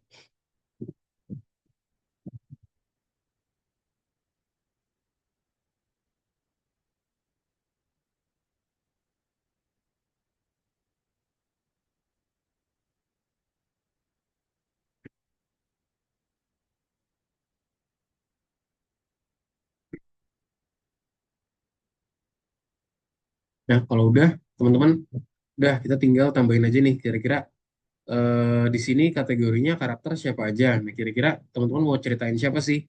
Nah, kalau udah, teman-teman, udah kita tinggal tambahin aja nih, kira-kira di sini kategorinya karakter siapa aja. Nah, kira-kira teman-teman mau ceritain siapa sih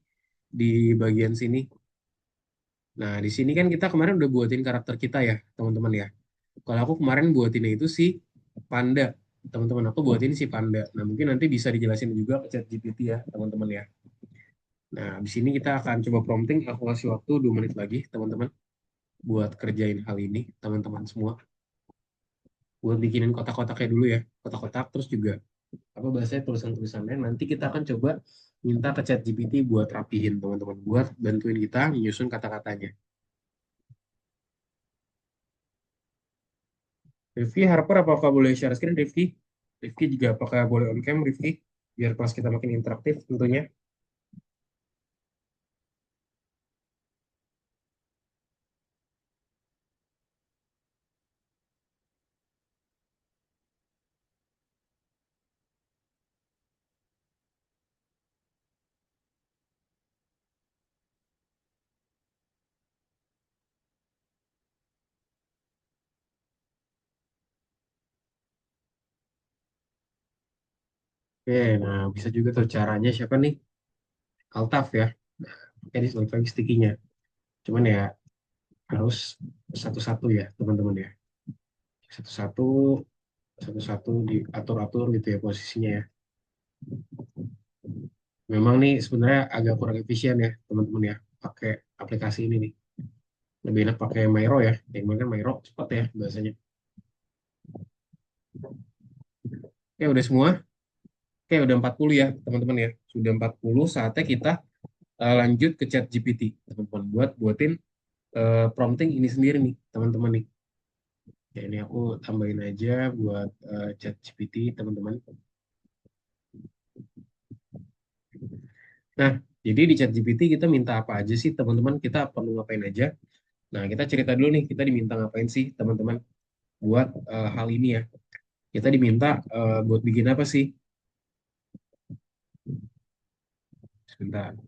di bagian sini? Nah, di sini kan kita kemarin udah buatin karakter kita ya, teman-teman ya. Kalau aku kemarin buatinnya itu si Panda. Teman-teman, aku buatin si Panda. Nah, mungkin nanti bisa dijelasin juga ke ChatGPT ya, teman-teman ya. Nah, di sini kita akan coba prompting. Aku kasih waktu 2 menit lagi, teman-teman, buat kerjain hal ini, teman-teman semua. Buat bikinin kotak-kotaknya dulu ya, kotak-kotak, terus juga apa bahasanya tulisan-tulisannya. Nanti kita akan coba minta ke ChatGPT buat rapihin, teman-teman. Buat bantuin kita menyusun kata-katanya. Rifki, Harper, apakah boleh share screen, Rifki? Rifki juga apakah boleh on cam, Rifki? Biar kelas kita makin interaktif tentunya. Oke, nah bisa juga tuh caranya siapa nih? Altaf ya. Nah, oke, ini select lagi sticky-nya. Cuman ya harus satu-satu ya, teman-teman ya. Satu-satu, satu-satu diatur-atur gitu ya posisinya ya. Memang nih sebenarnya agak kurang efisien ya, teman-teman ya. Pakai aplikasi ini nih. Lebih enak pakai Miro ya. Yang mana kan Miro cepat ya bahasanya. Oke, udah semua. Oke, udah 40 ya, teman-teman ya. Sudah 40, saatnya kita lanjut ke chat GPT, teman-teman. Buatin prompting ini sendiri nih, teman-teman nih. Ya, ini aku tambahin aja buat chat GPT, teman-teman. Nah, jadi di chat GPT kita minta apa aja sih, teman-teman? Kita perlu ngapain aja? Nah, kita cerita dulu nih, kita diminta ngapain sih, teman-teman? buat hal ini ya. Kita diminta buat bikin apa sih? Sebentar.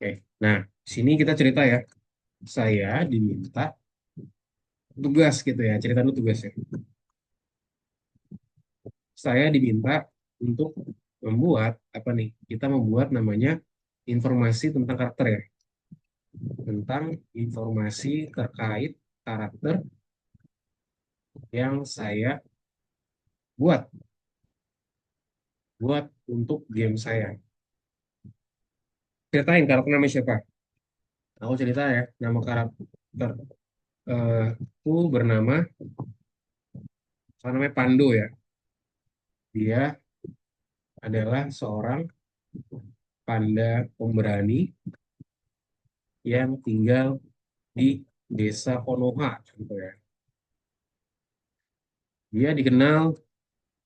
Oke. Nah, sini kita cerita ya. Saya diminta tugas gitu ya. Cerita dulu tugas ya. Saya diminta untuk membuat apa nih? Kita membuat namanya informasi tentang karakter ya. Tentang informasi terkait karakter yang saya buat untuk game saya. Ceritain karakter namanya siapa? Aku cerita ya, nama karakter aku bernama, namanya Pando ya. Dia adalah seorang panda pemberani yang tinggal di desa Konoha, gitu ya. Dia dikenal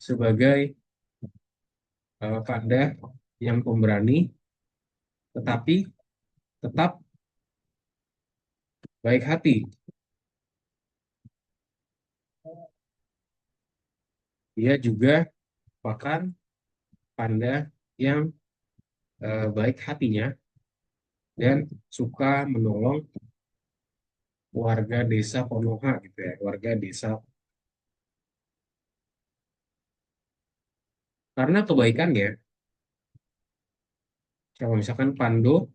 sebagai panda yang pemberani, tetapi tetap baik hati. Dia juga bahkan panda yang baik hatinya dan suka menolong warga desa Konoha gitu ya, warga desa. Karena kebaikannya, kalau misalkan Pando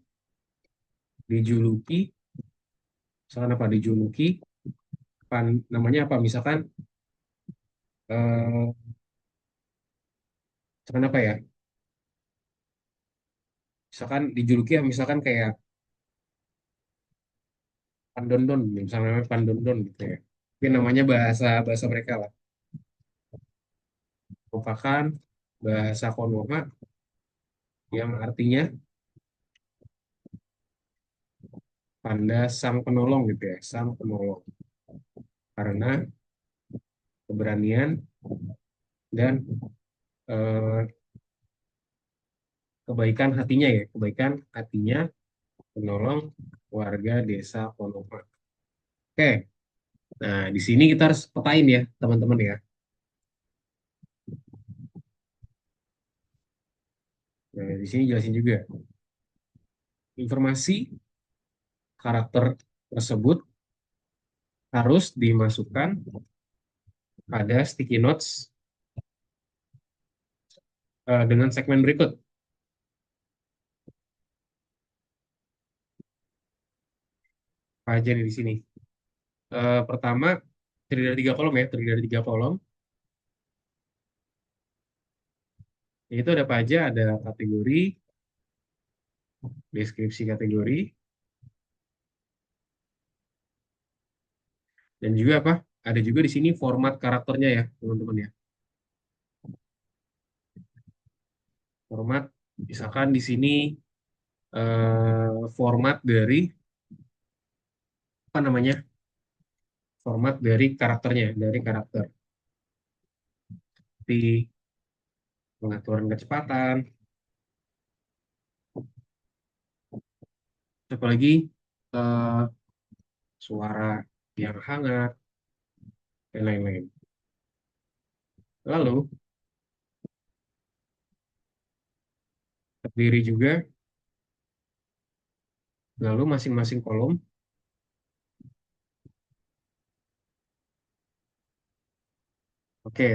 dijuluki, misalkan apa dijuluki, namanya apa? Eh, misalkan apa ya? Misalkan dijuluki ya, misalkan kayak Pandondon, misalnya namanya Pandondon gitu ya. Mungkin namanya bahasa bahasa mereka lah. Merupakan bahasa Konoha yang artinya panda sang penolong gitu ya, sang penolong. Karena keberanian dan eh, kebaikan hatinya ya, kebaikan hatinya menolong warga desa Konoha. Oke, nah di sini kita harus petain ya teman-teman ya. Nah, di sini jelasin juga informasi karakter tersebut harus dimasukkan pada sticky notes dengan segmen berikut. Apa aja nih di sini? Pertama, terdiri dari 3 kolom ya, terdiri dari 3 kolom. Itu ada apa aja? Ada kategori, deskripsi kategori, dan juga apa? Ada juga di sini format karakternya ya, teman-teman ya. Format, misalkan di sini format dari apa namanya? Format dari karakternya, dari karakter. Di pengaturan kecepatan, apalagi eh, suara yang hangat, dan lain-lain. Lalu terdiri juga, lalu masing-masing kolom, oke,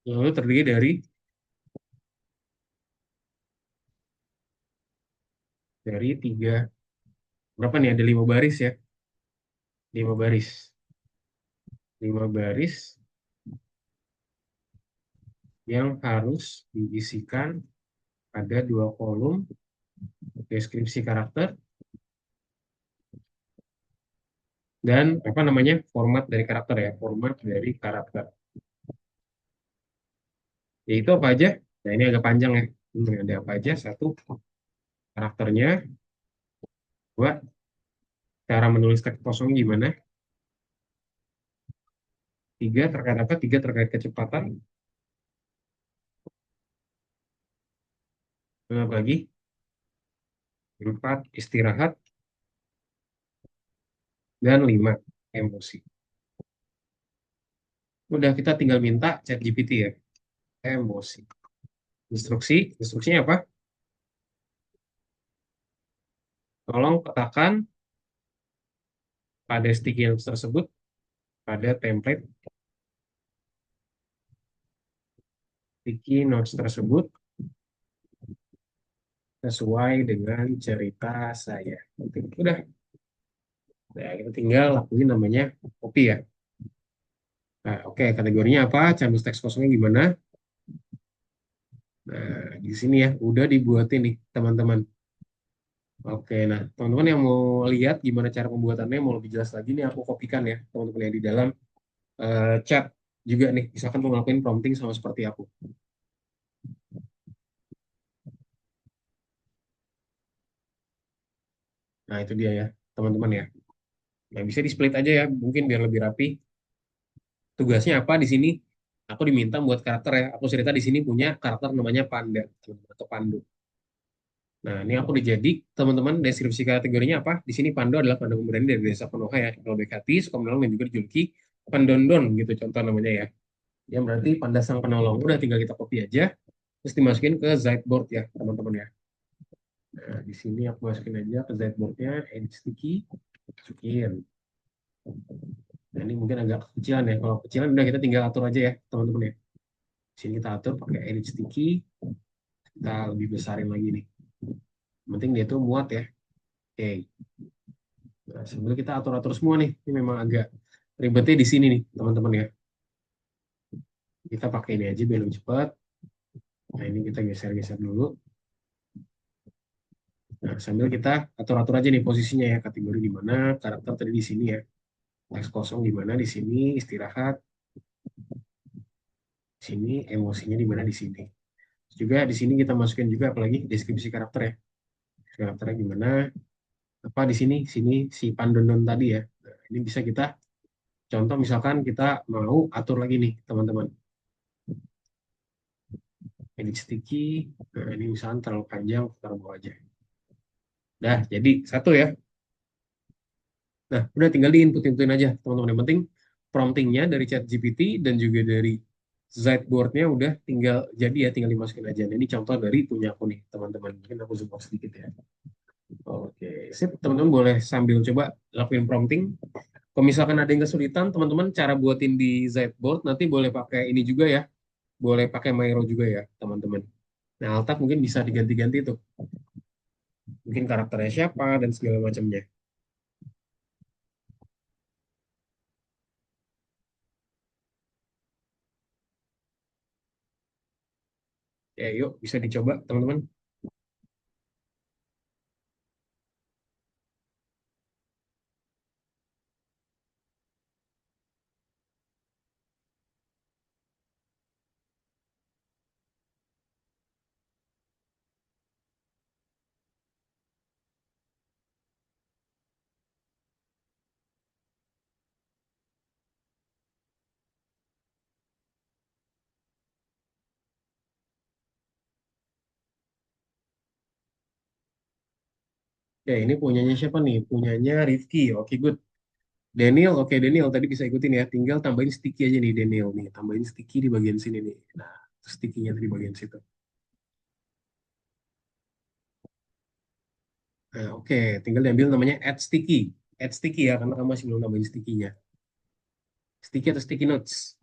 lalu terdiri dari tiga, berapa nih? Ada 5 baris ya, 5 baris, 5 baris yang harus diisikan pada 2 kolom deskripsi karakter dan apa namanya format dari karakter ya, format dari karakter. Yaitu apa aja? Nah ini agak panjang ya. Ini ada apa aja? Satu, karakternya. Dua, cara menulis teks kosong gimana? Tiga, terkait apa? Tiga, terkait kecepatan. Apa lagi? 4 istirahat, dan 5 emosi. Udah, kita tinggal minta ChatGPT ya. Emosi. Instruksinya apa? Tolong katakan pada sticky notes tersebut, pada template sticky notes tersebut, sesuai dengan cerita saya. Udah, nah, kita tinggal lakuin namanya copy ya. Nah, oke, kategorinya apa? Canvas teks kosongnya gimana? Nah, di sini ya, udah dibuatin nih, teman-teman. Oke, nah, teman-teman yang mau lihat gimana cara pembuatannya, mau lebih jelas lagi nih, aku kopikan ya, teman-teman yang di dalam chat juga nih. Misalkan mau ngelakuin prompting sama seperti aku. Nah, itu dia ya, teman-teman ya. Nah, bisa di-split aja ya, mungkin biar lebih rapi. Tugasnya apa di sini? Aku diminta buat karakter ya. Aku cerita di sini punya karakter namanya Panda atau Pandu. Nah, ini aku dijadik, teman-teman, deskripsi kategorinya apa? Di sini Pandu adalah Pandu pemberani dari desa Konoha ya. Kalau baik hati, suka menolong dan juga dijuluki Pandondon gitu contoh namanya ya. Yang berarti Panda sang penolong. Udah tinggal kita copy aja, terus dimasukin ke Ziteboard ya, teman-teman ya. Nah, di sini aku masukin aja ke Ziteboardnya, edit sticky, masukin. Nah, ini mungkin agak kecilan ya. Kalau kecilan udah kita tinggal atur aja ya, teman-teman ya. Di sini kita atur pakai edit sticky, kita lebih besarin lagi nih. Yang penting dia tuh muat ya. Oke. Nah, sambil kita atur-atur semua nih. Ini memang agak ribetnya di sini nih, teman-teman ya. Kita pakai ini aja biar lebih cepat. Nah, ini kita geser-geser dulu. Nah, sambil kita atur-atur aja nih posisinya ya, kategori di mana, karakter tadi di sini ya. Teks kosong di mana di sini, istirahat di sini, emosinya di mana di sini. Juga di sini kita masukin juga apalagi deskripsi karakter ya. Karakternya gimana, apa di sini si Pandonon tadi ya. Nah, ini bisa kita contoh misalkan kita mau atur lagi nih teman-teman. Edit sticky. Nah, ini misalkan terlalu panjang, taruh bawah aja. Dah, jadi satu ya. Nah, udah tinggal diinput-inputin aja teman-teman. Yang penting promptingnya dari ChatGPT dan juga dari Ziteboard-nya udah tinggal jadi ya, tinggal dimasukin aja. Nah, ini contoh dari punya aku nih teman-teman. Mungkin aku zoom out sedikit ya. Oke, sip. Teman-teman boleh sambil coba lakuin prompting. Kalau misalkan ada yang kesulitan, teman-teman cara buatin di Ziteboard nanti boleh pakai ini juga ya. Boleh pakai Miro juga ya, teman-teman. Nah, Altab mungkin bisa diganti-ganti tuh. Mungkin karakternya siapa dan segala macamnya. Ya, yuk bisa dicoba, teman-teman. Ya, ini punyanya siapa nih? Punyanya Rifki. Oke, good. Daniel, oke Daniel tadi bisa ikutin ya. Tinggal tambahin sticky aja nih Daniel nih. Tambahin sticky di bagian sini nih. Nah, sticky-nya di bagian situ. Nah, oke. Tinggal diambil namanya add sticky. Add sticky ya, karena kamu masih belum nambahin sticky-nya. Sticky atau sticky notes.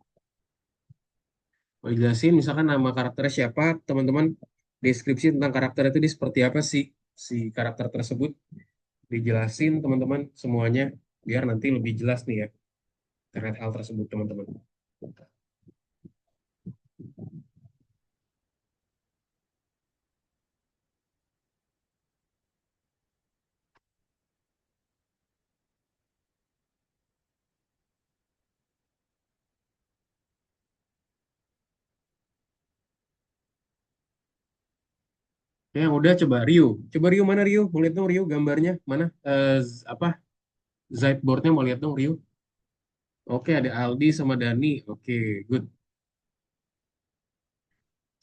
Mau jelasin misalkan nama karakternya siapa, teman-teman deskripsi tentang karakter itu dia seperti apa sih si karakter tersebut. Dijelasin teman-teman semuanya biar nanti lebih jelas nih ya terkait hal tersebut teman-teman. Yang udah coba Rio. Coba Rio mana Rio? Mau lihat dong Rio gambarnya mana? Apa? Ziteboardnya mau lihat dong Rio. Oke ada Aldi sama Dani. Oke good.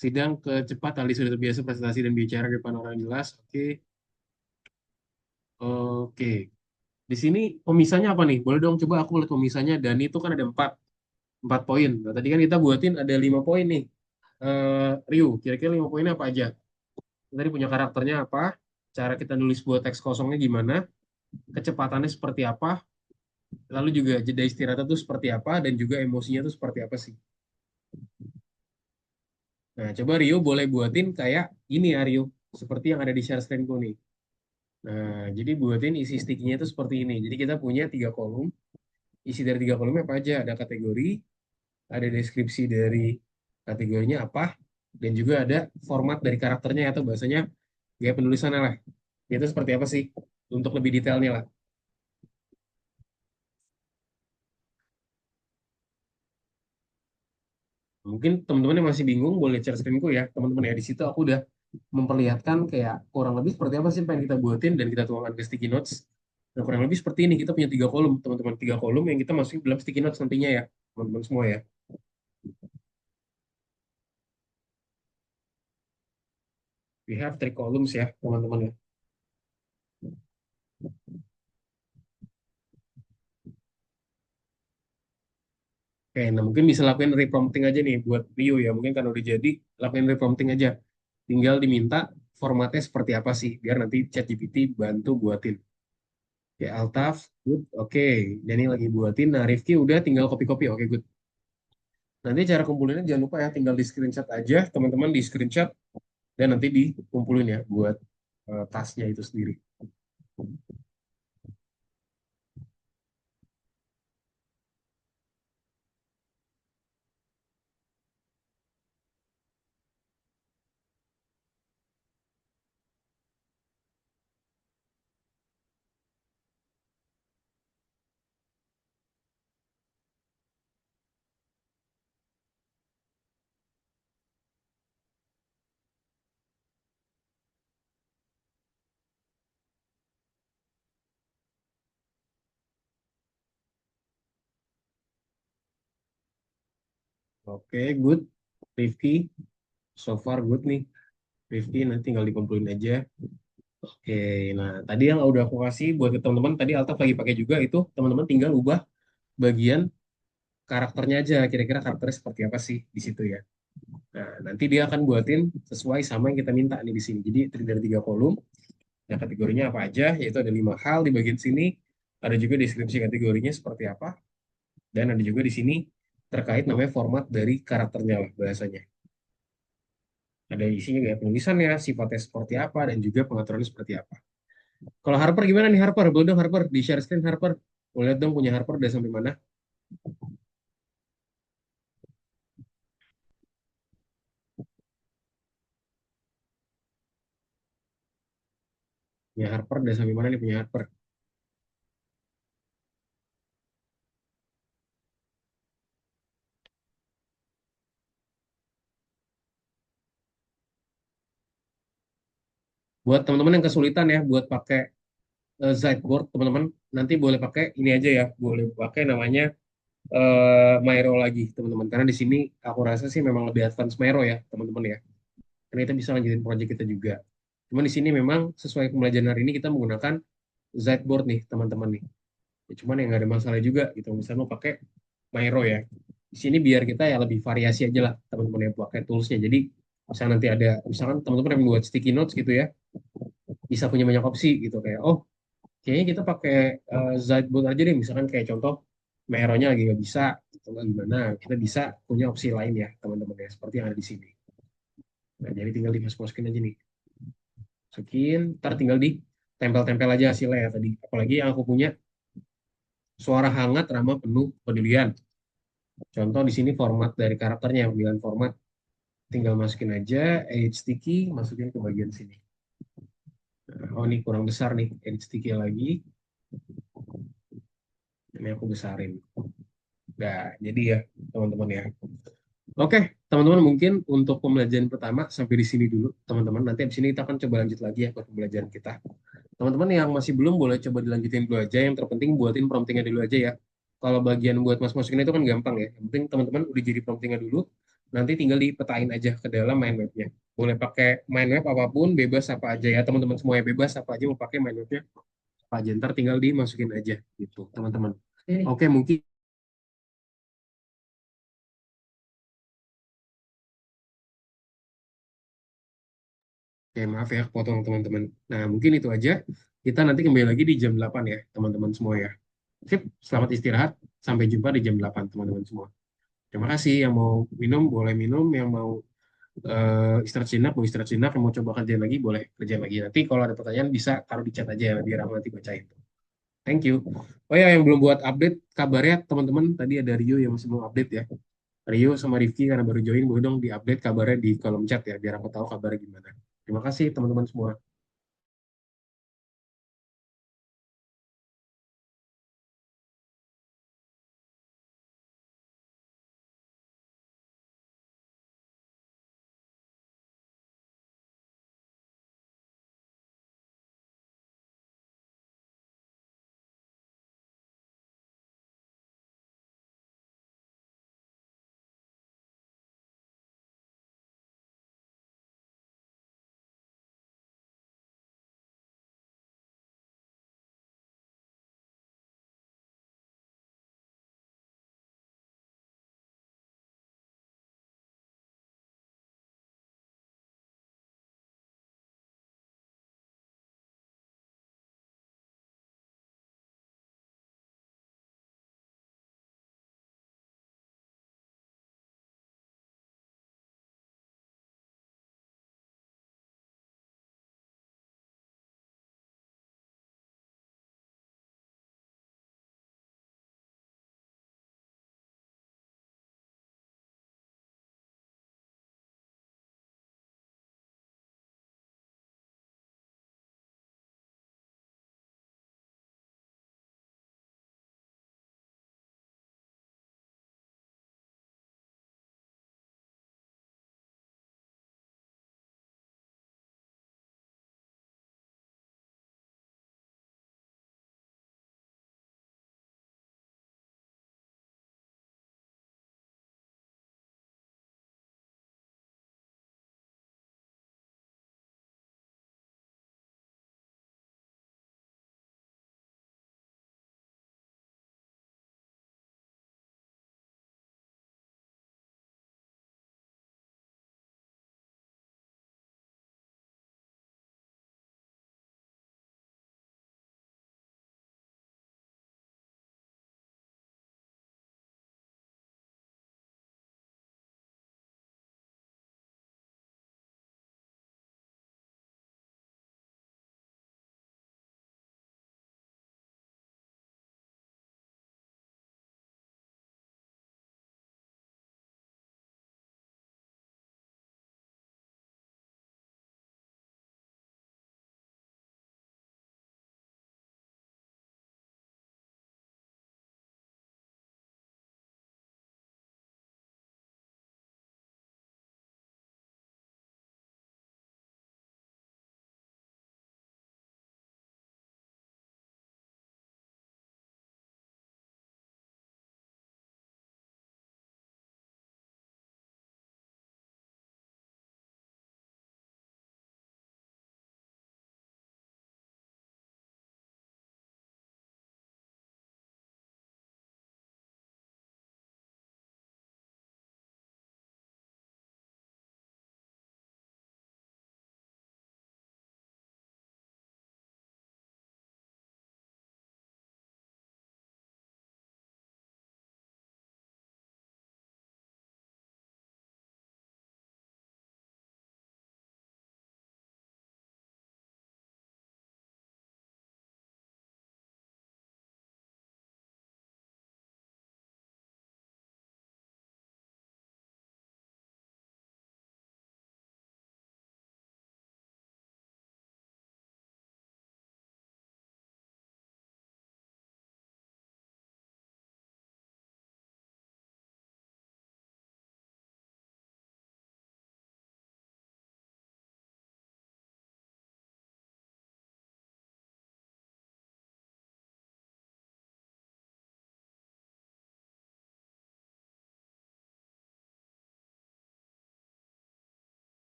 Sidang cepat, Ali sudah terbiasa presentasi dan bicara di depan orang jelas. Oke. Oke. Di sini pemisahnya apa nih? Boleh dong coba aku lihat pemisahnya. Dani itu kan ada empat poin. Nah, tadi kan kita buatin ada 5 poin nih. Ryu, kira-kira 5 poinnya apa aja? Tadi punya karakternya apa? Cara kita nulis buat teks kosongnya gimana? Kecepatannya seperti apa? Lalu juga jeda istirahat itu seperti apa? Dan juga emosinya itu seperti apa sih? Nah, coba Rio boleh buatin kayak ini ya Rio. Seperti yang ada di share screen-ku nih. Nah, jadi buatin isi sticky-nya itu seperti ini. Jadi kita punya 3 kolom. Isi dari 3 kolomnya apa aja? Ada kategori, ada deskripsi dari kategorinya apa, dan juga ada format dari karakternya atau bahasanya gaya penulisannya lah. Itu seperti apa sih? Untuk lebih detailnya lah. Mungkin teman-teman yang masih bingung boleh share screen-ku ya. Teman-teman ya di situ aku udah memperlihatkan kayak kurang lebih seperti apa sih yang pengen kita buatin dan kita tuangkan ke sticky notes. Nah, kurang lebih seperti ini. Kita punya 3 kolom, teman-teman. 3 kolom yang kita masukin dalam sticky notes nantinya ya, teman-teman semua ya. We have 3 columns ya, teman-teman ya. Oke, nah mungkin bisa lakuin reprompting aja nih buat Rio ya. Mungkin karena udah jadi, lakuin reprompting aja. Tinggal diminta formatnya seperti apa sih, biar nanti ChatGPT bantu buatin. Oke, Altaf, good. Oke, Dani lagi buatin. Nah, Rifki udah tinggal copy-copy. Oke, good. Nanti cara kumpulinnya jangan lupa ya, tinggal di screenshot aja, teman-teman di screenshot, dan nanti dikumpulin ya buat tasnya itu sendiri. Oke, good. Rifki, so far good nih. Rifki nanti tinggal dikumpulin aja. Oke, nah tadi yang udah aku kasih buat ke teman-teman, tadi Altaf lagi pakai juga itu, teman-teman tinggal ubah bagian karakternya aja, kira-kira karakternya seperti apa sih di situ ya. Nah, nanti dia akan buatin sesuai sama yang kita minta nih di sini. Jadi terdiri dari 3 kolom, nah kategorinya apa aja, yaitu ada 5 hal di bagian sini, ada juga deskripsi kategorinya seperti apa, dan ada juga di sini terkait namanya format dari karakternya lah bahasanya. Ada isinya gaya penulisannya, sifatnya seperti apa, dan juga pengaturannya seperti apa. Kalau Harper gimana nih Harper? Boleh dong Harper, di share screen Harper. Boleh lihat dong punya Harper udah sampai mana? Punya Harper udah sampai mana nih punya Harper? Buat teman-teman yang kesulitan ya, buat pakai Ziteboard, teman-teman nanti boleh pakai ini aja ya, boleh pakai namanya Mairo lagi, teman-teman. Karena di sini aku rasa sih memang lebih advance Mairo ya, teman-teman ya. Karena kita bisa lanjutin project kita juga. Cuman di sini memang sesuai pembelajaran hari ini kita menggunakan Ziteboard nih, teman-teman nih. Ya, cuman yang nggak ada masalah juga gitu. Misalnya mau pakai Mairo ya. Di sini biar kita ya lebih variasi aja lah, teman-teman yang pakai toolsnya. Jadi misalnya nanti ada, misalkan teman-teman yang membuat sticky notes gitu ya, bisa punya banyak opsi gitu kayak, oh kayaknya kita pakai Ziteboard aja deh, misalkan kayak contoh Mero-nya lagi nggak bisa, atau nggak gimana, kita bisa punya opsi lain ya teman-teman ya, seperti yang ada di sini. Nah, jadi tinggal dimasukin aja nih, masukin, ntar tinggal di tempel-tempel aja hasilnya ya tadi. Apalagi yang aku punya suara hangat ramah penuh pedulian. Contoh di sini format dari karakternya, pemilihan format, tinggal masukin aja edit sticky, masukin ke bagian sini. Nah, oh ini kurang besar nih, edit sticky lagi. Ini aku besarin. Nah, jadi ya teman-teman ya. Oke, teman-teman mungkin untuk pembelajaran pertama sampai di sini dulu, teman-teman. Nanti abis ini kita akan coba lanjut lagi ya ke pembelajaran kita. Teman-teman yang masih belum boleh coba dilanjutin dulu aja. Yang terpenting buatin promptingnya dulu aja ya. Kalau bagian buat mas-masukin itu kan gampang ya. Yang penting teman-teman udah jadi promptingnya dulu. nanti tinggal dipetain aja ke dalam mind mapnya. Boleh pakai mind map apapun, bebas apa aja ya teman-teman semuanya, bebas apa aja mau pakai mind mapnya apa aja, ntar tinggal dimasukin aja gitu teman-teman. Oke, mungkin ya maaf ya potong teman-teman. Nah, mungkin itu aja. Kita nanti kembali lagi di jam 8 ya teman-teman semua ya. Sip, selamat istirahat. Sampai jumpa di jam 8 teman-teman semua. Terima kasih yang mau minum boleh minum, yang mau istirahat sejenak, mau istirahat sejenak, yang mau coba kerjaan lagi, boleh kerjaan lagi. Nanti kalau ada pertanyaan bisa taruh di chat aja ya, biar aku nanti bacain. Thank you. Oh ya, yang belum buat update kabarnya teman-teman, tadi ada Rio yang masih belum update ya. Rio sama Rifki karena baru join, boleh dong di-update kabarnya di kolom chat ya, biar aku tahu kabarnya gimana. Terima kasih teman-teman semua.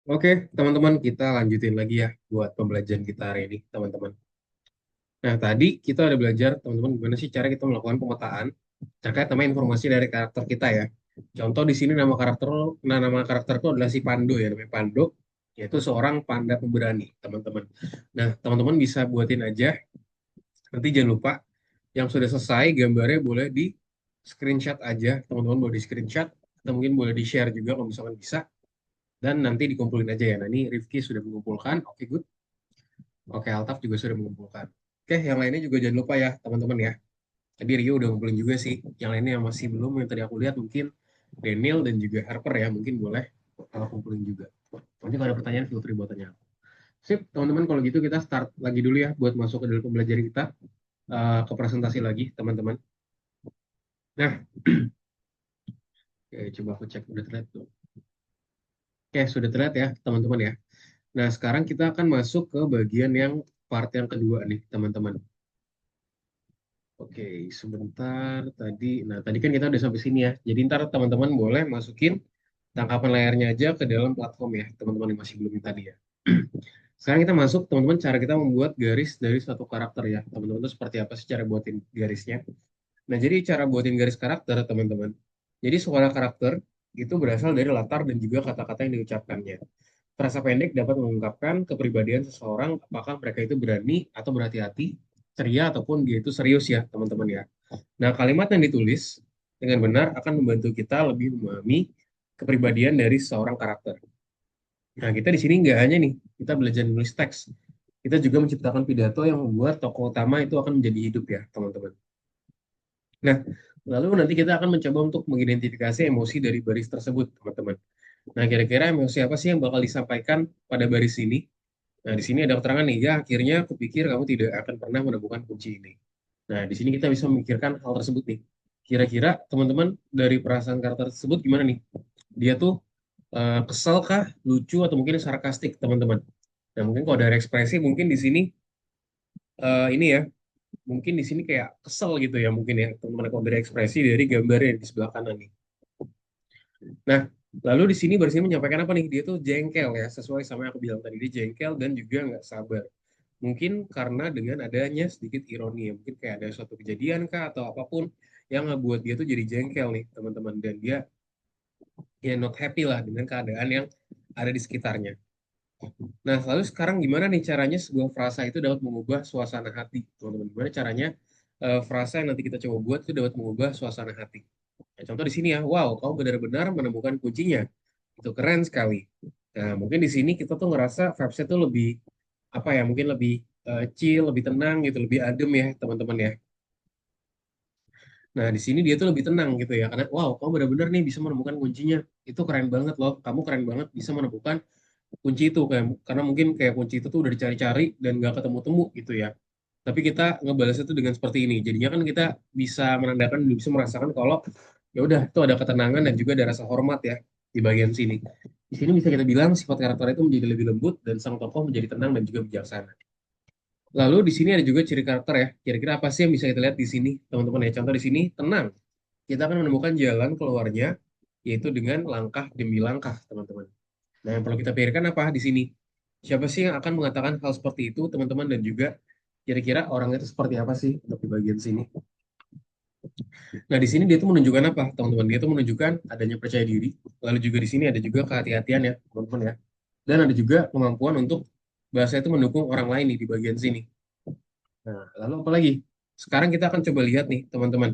Oke, teman-teman, kita lanjutin lagi ya buat pembelajaran kita hari ini, teman-teman. Nah, tadi kita ada belajar, teman-teman, gimana sih cara kita melakukan pemetaan terkait sama informasi dari karakter kita ya. Contoh di sini nama karakter itu adalah si Pando ya, namanya Pando, yaitu seorang panda pemberani, teman-teman. Nah, teman-teman bisa buatin aja, nanti jangan lupa yang sudah selesai gambarnya boleh di screenshot aja, teman-teman boleh di screenshot, atau mungkin boleh di share juga kalau misalkan bisa, dan nanti dikumpulin aja ya. Nah, ini Rifki sudah mengumpulkan, oke good. Oke, Altaf juga sudah mengumpulkan. Oke, yang lainnya juga jangan lupa ya, teman-teman ya. Tadi Rio udah ngumpulin juga sih. Yang lainnya yang masih belum, yang tadi aku lihat mungkin Daniel dan juga Harper ya, mungkin boleh kalau kumpulin juga. Nanti kalau ada pertanyaan, feel free buat tanya. Sip, teman-teman, kalau gitu kita start lagi dulu ya, buat masuk ke dalam pembelajaran kita, ke presentasi lagi, teman-teman. Nah, oke, coba aku cek, udah terlihat tuh. Oke, sudah terlihat ya, teman-teman ya. Nah, sekarang kita akan masuk ke bagian yang part yang kedua nih, teman-teman. Oke, sebentar tadi. Nah, tadi kan kita udah sampai sini ya. Jadi ntar teman-teman boleh masukin tangkapan layarnya aja ke dalam platform ya, teman-teman yang masih belum yang tadi ya. Sekarang kita masuk, teman-teman, cara kita membuat garis dari suatu karakter ya. Teman-teman itu seperti apa sih cara buatin garisnya? Nah, jadi cara buatin garis karakter, teman-teman. Jadi suara karakter itu berasal dari latar dan juga kata-kata yang diucapkannya. Frasa pendek dapat mengungkapkan kepribadian seseorang, apakah mereka itu berani atau berhati-hati, ceria ataupun dia itu serius ya, teman-teman ya. Nah, kalimat yang ditulis dengan benar akan membantu kita lebih memahami kepribadian dari seorang karakter. Nah, kita di sini nggak hanya nih, kita belajar nulis teks. Kita juga menciptakan pidato yang membuat tokoh utama itu akan menjadi hidup ya, teman-teman. Nah, lalu nanti kita akan mencoba untuk mengidentifikasi emosi dari baris tersebut, teman-teman. Nah, kira-kira emosi apa sih yang bakal disampaikan pada baris ini? Nah, di sini ada keterangan nih, ya akhirnya aku pikir kamu tidak akan pernah menemukan kunci ini. Nah, di sini kita bisa memikirkan hal tersebut nih. Kira-kira teman-teman dari perasaan karakter tersebut gimana nih? Dia tuh kesel kah, lucu, atau mungkin sarkastik, teman-teman? Nah, mungkin kalau dari ekspresi mungkin di sini ini ya, mungkin di sini kayak kesel gitu ya mungkin ya, teman-teman, kalau dari ekspresi dari gambar yang di sebelah kanan nih. Nah, lalu di sini baris ini menyampaikan apa nih? Dia tuh jengkel ya, sesuai sama yang aku bilang tadi. Dia jengkel dan juga nggak sabar. Mungkin karena dengan adanya sedikit ironi ya, mungkin kayak ada suatu kejadian kah atau apapun yang ngebuat dia tuh jadi jengkel nih, teman-teman. Dan dia ya not happy lah dengan keadaan yang ada di sekitarnya. Nah, lalu sekarang gimana nih caranya sebuah frasa itu dapat mengubah suasana hati, teman-teman? Gimana caranya frasa yang nanti kita coba buat itu dapat mengubah suasana hati? Nah, contoh di sini ya, wow, kamu benar-benar menemukan kuncinya. Itu keren sekali. Nah, mungkin di sini kita tuh ngerasa vibes-nya tuh lebih, apa ya, mungkin lebih chill, lebih tenang gitu, lebih adem ya, teman-teman ya. Nah, di sini dia tuh lebih tenang gitu ya, karena wow, kamu benar-benar nih bisa menemukan kuncinya. Itu keren banget loh, kamu keren banget bisa menemukan kunci itu kayak, karena mungkin kayak kunci itu tuh udah dicari-cari dan nggak ketemu-temu gitu ya. Tapi kita ngebalasnya tuh dengan seperti ini. Jadinya kan kita bisa menandakan, bisa merasakan kalau ya udah itu ada ketenangan dan juga ada rasa hormat ya di bagian sini. Di sini bisa kita bilang sifat karakter itu menjadi lebih lembut dan sang tokoh menjadi tenang dan juga bijaksana. Lalu di sini ada juga ciri karakter ya. Kira-kira apa sih yang bisa kita lihat di sini, teman-teman ya? Contoh di sini, tenang. Kita akan menemukan jalan keluarnya, yaitu dengan langkah demi langkah, teman-teman. Nah, yang perlu kita pikirkan apa di sini? Siapa sih yang akan mengatakan hal seperti itu, teman-teman, dan juga kira-kira orang itu seperti apa sih untuk di bagian sini? Nah, di sini dia tuh menunjukkan apa, teman-teman? Dia tuh menunjukkan adanya percaya diri. Lalu juga di sini ada juga kehati-hatian ya, teman-teman ya. Dan ada juga kemampuan untuk bahasa itu mendukung orang lain nih di bagian sini. Nah, lalu apa lagi? Sekarang kita akan coba lihat nih, teman-teman.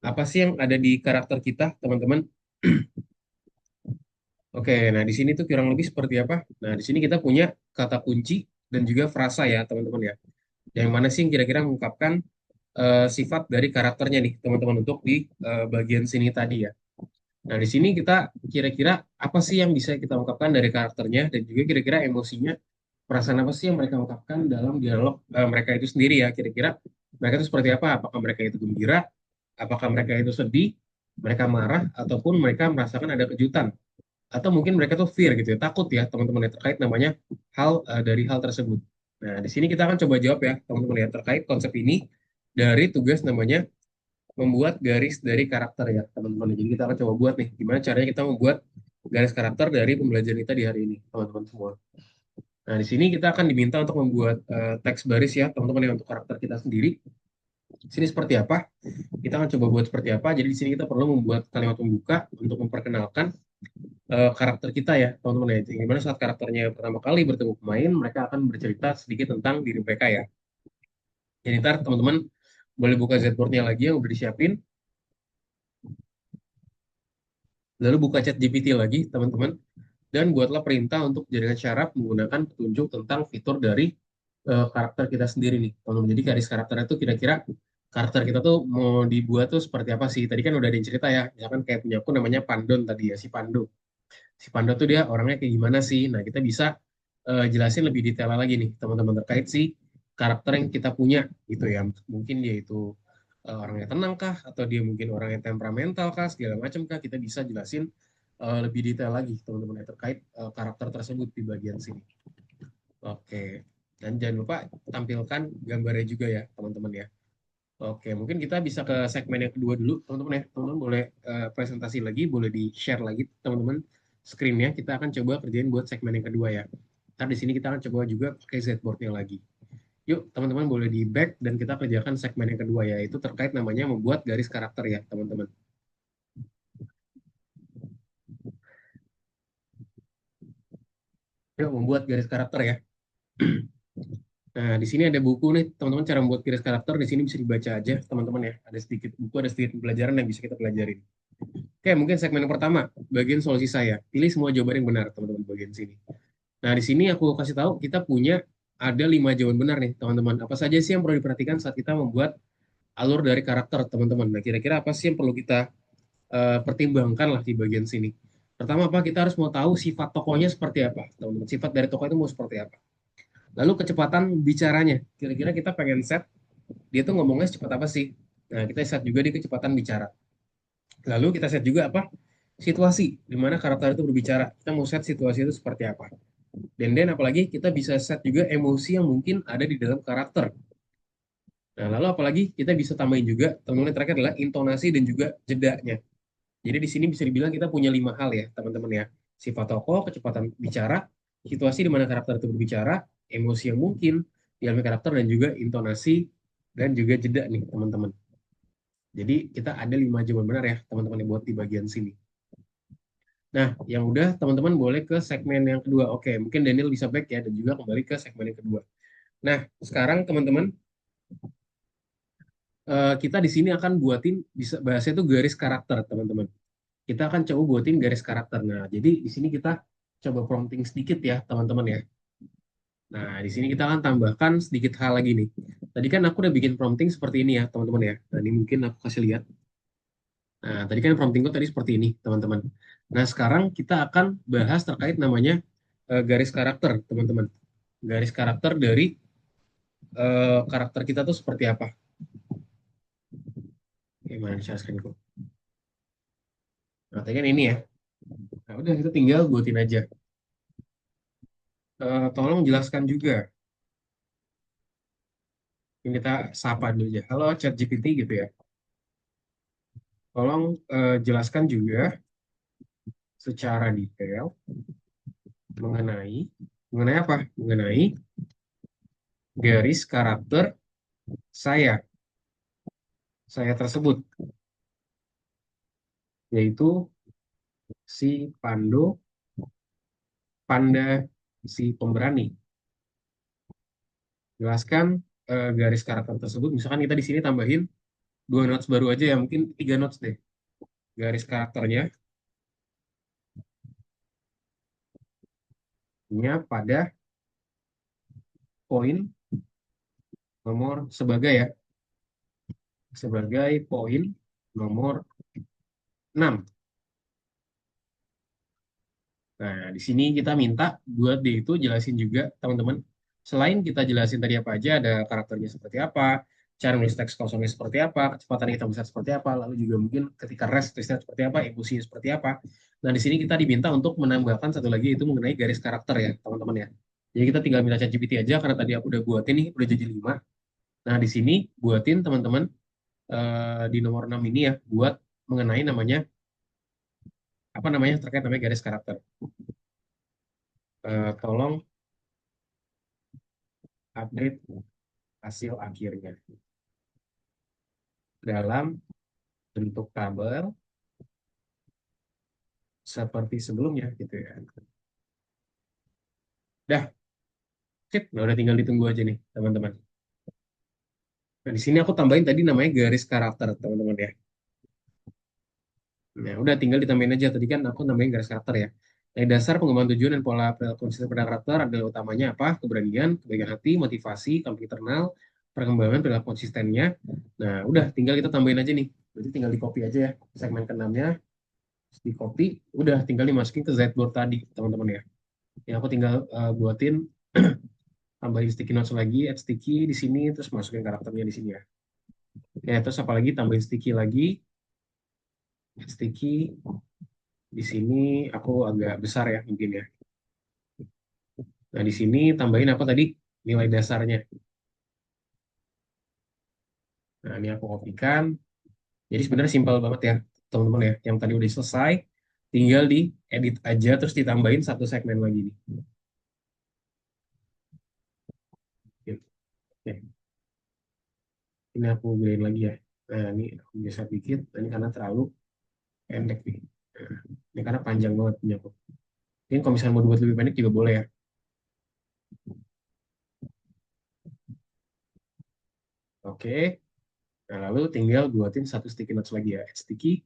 Apa sih yang ada di karakter kita, teman-teman? Oke, nah di sini tuh kurang lebih seperti apa? Nah, di sini kita punya kata kunci dan juga frasa ya, teman-teman ya. Yang mana sih yang kira-kira mengungkapkan sifat dari karakternya nih, teman-teman, untuk di bagian sini tadi ya. Nah, di sini kita kira-kira apa sih yang bisa kita ungkapkan dari karakternya dan juga kira-kira emosinya, perasaan apa sih yang mereka ungkapkan dalam dialog mereka itu sendiri ya, kira-kira mereka itu seperti apa? Apakah mereka itu gembira? Apakah mereka itu sedih? Mereka marah? Ataupun mereka merasakan ada kejutan? Atau mungkin mereka tuh fear gitu ya, takut ya, teman-teman ya, terkait namanya dari hal tersebut. Nah, di sini kita akan coba jawab ya, teman-teman ya, terkait konsep ini dari tugas namanya membuat garis dari karakter ya, teman-teman. Jadi kita akan coba buat nih, gimana caranya kita membuat garis karakter dari pembelajaran kita di hari ini, teman-teman semua. Nah, di sini kita akan diminta untuk membuat teks baris ya, teman-teman, ya, untuk karakter kita sendiri. Di sini seperti apa? Kita akan coba buat seperti apa. Jadi di sini kita perlu membuat kalimat pembuka untuk memperkenalkan karakter kita ya, teman-teman ya. Gimana saat karakternya pertama kali bertemu pemain, mereka akan bercerita sedikit tentang diri mereka ya. Jadi ntar teman-teman boleh buka Zboard-nya lagi yang udah disiapin. Lalu buka chat GPT lagi, teman-teman. Dan buatlah perintah untuk jaringan syaraf menggunakan petunjuk tentang fitur dari karakter kita sendiri nih, teman-teman. Jadi garis karakter itu kira-kira karakter kita tuh mau dibuat tuh seperti apa sih? Tadi kan udah ada yang cerita ya, misalkan kayak punya aku namanya Pandon tadi ya, si Pando. Si Pando tuh dia orangnya kayak gimana sih? Nah, kita bisa jelasin lebih detail lagi nih, teman-teman, terkait si karakter yang kita punya gitu ya. Mungkin dia itu orang yang tenang kah, atau dia mungkin orang yang temperamental kah, segala macam kah, kita bisa jelasin lebih detail lagi, teman-teman, ya, terkait karakter tersebut di bagian sini. Oke, dan jangan lupa tampilkan gambarnya juga ya, teman-teman ya. Oke, mungkin kita bisa ke segmen yang kedua dulu, teman-teman ya. Teman-teman boleh presentasi lagi, boleh di-share lagi, teman-teman, screen-nya. Kita akan coba kerjain buat segmen yang kedua ya. Ntar di sini kita akan coba juga pakai Zboard-nya lagi. Yuk, teman-teman boleh di back dan kita kerjakan segmen yang kedua ya. Itu terkait namanya membuat garis karakter ya, teman-teman. Yuk, membuat garis karakter ya. Nah, di sini ada buku nih, teman-teman, cara membuat garis karakter. Di sini bisa dibaca aja, teman-teman ya. Ada sedikit buku, ada sedikit pelajaran yang bisa kita pelajarin. Oke, mungkin segmen yang pertama, bagian solusi saya. Pilih semua jawaban yang benar, teman-teman, bagian sini. Nah, di sini aku kasih tahu, kita punya ada 5 jawaban benar nih, teman-teman. Apa saja sih yang perlu diperhatikan saat kita membuat alur dari karakter, teman-teman? Nah, kira-kira apa sih yang perlu kita pertimbangkan lah di bagian sini? Pertama, apa? Kita harus mau tahu sifat tokohnya seperti apa, teman-teman. Sifat dari tokoh itu mau seperti apa. Lalu kecepatan bicaranya. Kira-kira kita pengen set, dia tuh ngomongnya secepat apa sih? Nah, kita set juga di kecepatan bicara. Lalu kita set juga apa? Situasi, di mana karakter itu berbicara. Kita mau set situasi itu seperti apa. Dan apalagi kita bisa set juga emosi yang mungkin ada di dalam karakter. Nah, lalu apalagi kita bisa tambahin juga, teman-teman, yang terakhir adalah intonasi dan juga jedanya. Jadi di sini bisa dibilang kita punya 5 hal ya, teman-teman ya. Sifat tokoh, kecepatan bicara, situasi di mana karakter itu berbicara, emosi yang mungkin dialami karakter, dan juga intonasi dan juga jeda nih, teman-teman. Jadi kita ada 5 jawaban benar ya, teman-teman, yang buat di bagian sini. Nah, yang udah, teman-teman boleh ke segmen yang kedua. Oke, mungkin Daniel bisa back ya, dan juga kembali ke segmen yang kedua. Nah, sekarang teman-teman, kita di sini akan buatin, bisa bahasnya itu garis karakter, teman-teman. Kita akan coba buatin garis karakter. Nah, jadi di sini kita coba prompting sedikit ya, teman-teman ya. Nah, di sini kita akan tambahkan sedikit hal lagi nih. Tadi kan aku udah bikin prompting seperti ini ya, teman-teman ya. Nah, ini mungkin aku kasih lihat. Nah, tadi kan promptingku tadi seperti ini, teman-teman. Nah, sekarang kita akan bahas terkait namanya garis karakter, teman-teman. Garis karakter dari karakter kita tuh seperti apa. Gimana share screen-ku? Nah, tadi kan ini ya. Nah, udah, kita tinggal buatin aja. Tolong jelaskan juga. Ini kita sapa dulu aja. Halo, ChatGPT gitu ya. Tolong jelaskan juga secara detail mengenai mengenai apa? Mengenai garis karakter saya tersebut, yaitu si Panda, si pemberani. Jelaskan garis karakter tersebut. Misalkan kita di sini tambahin 2 notes baru aja ya, mungkin 3 notes deh. Garis karakternya pada poin nomor sebagai poin nomor 6. Nah, di sini kita minta buat dia itu jelasin juga, teman-teman. Selain kita jelasin tadi apa aja, ada karakternya seperti apa, cara nulis teks kosongnya seperti apa, kecepatan kita bisa seperti apa, lalu juga mungkin ketika rest tulisnya seperti apa, emosinya seperti apa. Nah, di sini kita diminta untuk menambahkan satu lagi, itu mengenai garis karakter ya, teman-teman ya. Jadi kita tinggal minta ChatGPT aja, karena tadi aku udah buat ini, udah jadi 5. Nah, di sini buatin, teman-teman, di nomor 6 ini ya, buat mengenai namanya apa namanya terkait namanya garis karakter. Tolong update hasil akhirnya dalam bentuk tabel seperti sebelumnya gitu ya. Dah, sip. Nah, udah tinggal ditunggu aja nih, teman-teman. Nah, di sini aku tambahin tadi namanya garis karakter, teman-teman ya. Nah, udah tinggal ditambahin aja. Tadi kan aku nambahin garis karakter ya. Dari dasar pengembangan tujuan dan pola perilaku konsisten pada karakter adalah utamanya apa? Keberanian, kebaikan hati, motivasi, konflik internal, perkembangan perilaku konsistennya. Nah, udah tinggal kita tambahin aja nih. Berarti tinggal di copy aja ya. Segmen ke-6-nya di copy, udah tinggal dimasukin ke Zboard tadi, teman-teman ya. Yang aku tinggal buatin tambahin sticky notes lagi, add sticky di sini, terus masukin karakternya di sini ya. Ya, terus apa lagi? Tambahin sticky lagi, add sticky di sini aku agak besar ya mungkin ya. Nah, di sini tambahin apa tadi? Nilai dasarnya. Nah, ini aku kopikan. Jadi sebenarnya simpel banget ya, teman-teman ya. Yang tadi udah selesai, tinggal di edit aja, terus ditambahin satu segmen lagi nih. Oke, ini aku gedein lagi ya. Nah, ini aku geser dikit. Nah, ini karena terlalu pendek nih. Nah, ini karena panjang banget punya aku. Ini kalau misalnya mau dibuat lebih pendek juga boleh ya. Oke, nah lalu tinggal buatin satu sticky notes lagi ya. Add sticky.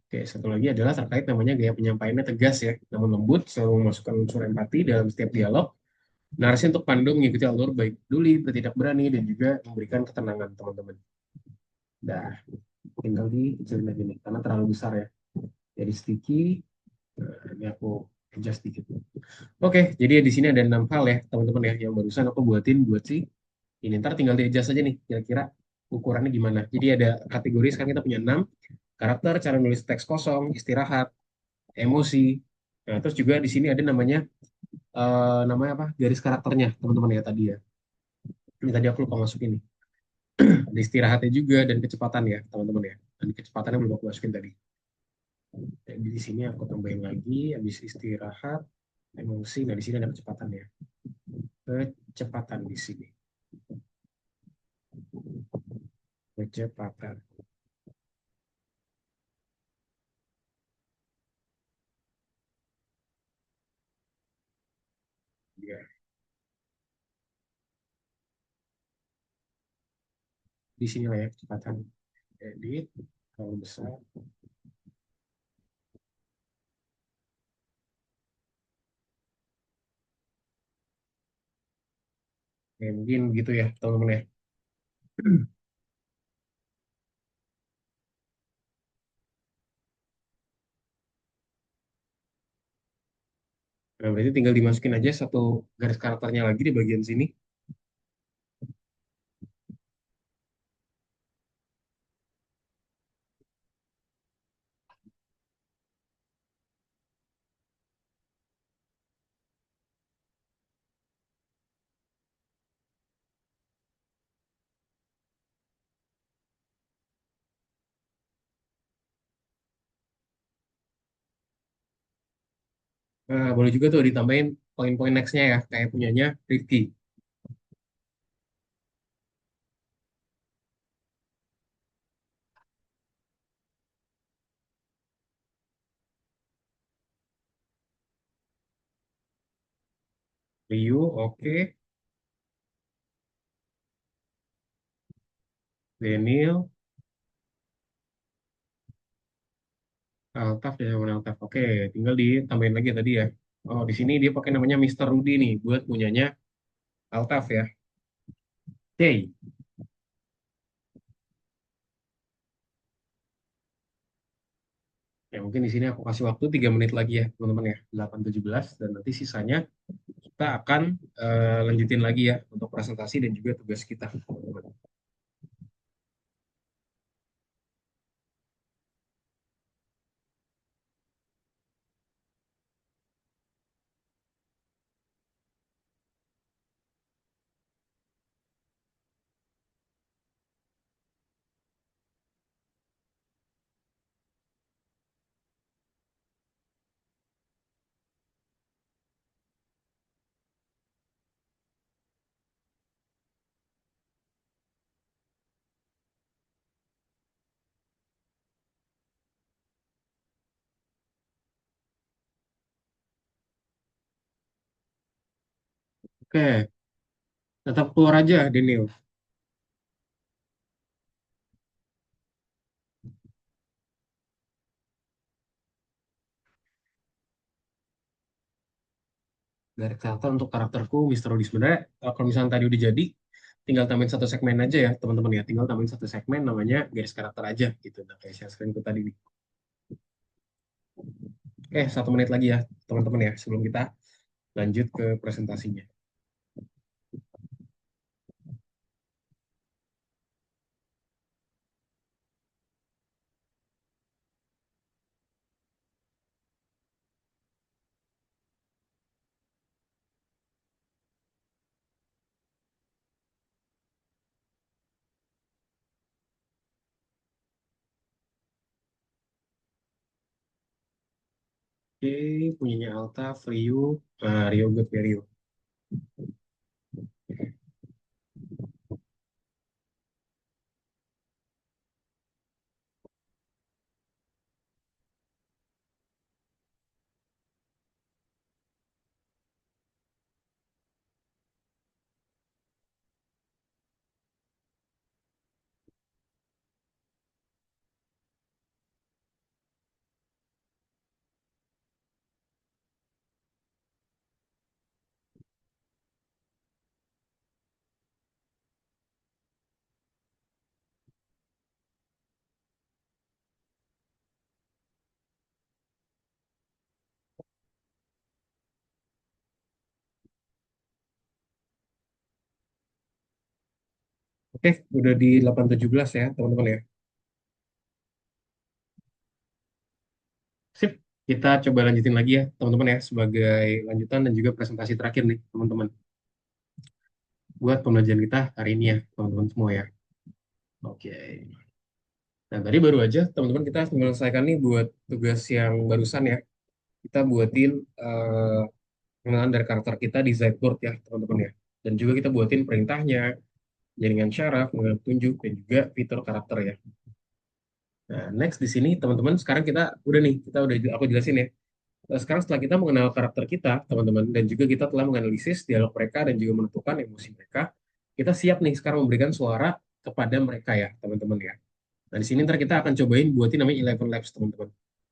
Oke, satu lagi adalah terkait namanya gaya penyampaiannya tegas ya, namun lembut, selalu memasukkan unsur empati dalam setiap dialog. Narasi untuk pandu mengikuti alur baik peduli, bertindak berani, dan juga memberikan ketenangan teman-teman. Dah, tinggal dikecilin aja nih, karena terlalu besar ya. Jadi sticky, nah, ini aku adjust dikit. Oke, jadi di sini ada 6 hal ya, teman-teman ya, yang barusan aku buatin buat si ini. Ntar tinggal di adjust aja nih, kira-kira ukurannya gimana. Jadi ada kategori, sekarang kita punya 6, karakter, cara nulis teks kosong, istirahat, emosi. Nah, terus juga di sini ada namanya apa? Garis karakternya, teman-teman ya tadi ya. Ini tadi aku lupa masukin nih. Ada istirahatnya juga dan kecepatan ya, teman-teman ya. Dan kecepatannya belum aku masukin tadi. Jadi di sini aku tambahin lagi, habis istirahat, emosi. Nah, di sini ada kecepatan ya. Kecepatan di sini. Kecepatan. Ya, di sini lah ya kecepatan. Edit, terlalu besar. Ya, mungkin gitu ya, teman-teman ya. Nah, berarti tinggal dimasukin aja satu garis karakternya lagi di bagian sini. Nah, boleh juga tuh ditambahin poin-poin nextnya ya, kayak punyanya Rifki. Ryu, oke. Daniel, Altaf, dan yang Altaf. Oke, tinggal ditambahin lagi tadi ya. Oh, di sini dia pakai namanya Mister Rudy nih, buat punyanya Altaf ya. Oke, ya mungkin di sini aku kasih waktu 3 menit lagi ya, teman-teman ya. 8:17, dan nanti sisanya kita akan lanjutin lagi ya untuk presentasi dan juga tugas kita, teman-teman. Oke, tetap keluar aja, Daniel. Dari karakter untuk karakterku, Mr. Rudi sebenarnya kalau misalnya tadi udah jadi, tinggal tambahin satu segmen aja ya, teman-teman ya. Tinggal tambahin satu segmen namanya garis karakter aja gitu. Nah, kayak share screenku tadi nih. 1 menit lagi ya, teman-teman ya, sebelum kita lanjut ke presentasinya. Oke, punyanya Alta, Frio, Rio Good Rio. Oke, udah di 8:17 ya, teman-teman ya. Sip, kita coba lanjutin lagi ya, teman-teman ya, sebagai lanjutan dan juga presentasi terakhir nih, teman-teman. Buat pembelajaran kita hari ini ya, teman-teman semua ya. Oke. Nah, tadi baru aja, teman-teman, kita menyelesaikan nih buat tugas yang barusan ya. Kita buatin pengenalan dari karakter kita di Zipboard ya, teman-teman ya. Dan juga kita buatin perintahnya, jaringan syaraf, pengenalan petunjuk, dan juga fitur karakter ya. Nah, next di sini, teman-teman, sekarang kita udah nih, aku jelasin ya. Sekarang setelah kita mengenal karakter kita, teman-teman, dan juga kita telah menganalisis dialog mereka dan juga menentukan emosi mereka, kita siap nih sekarang memberikan suara kepada mereka ya, teman-teman ya. Nah, di sini ntar kita akan cobain buatin namanya Eleven Labs, teman-teman.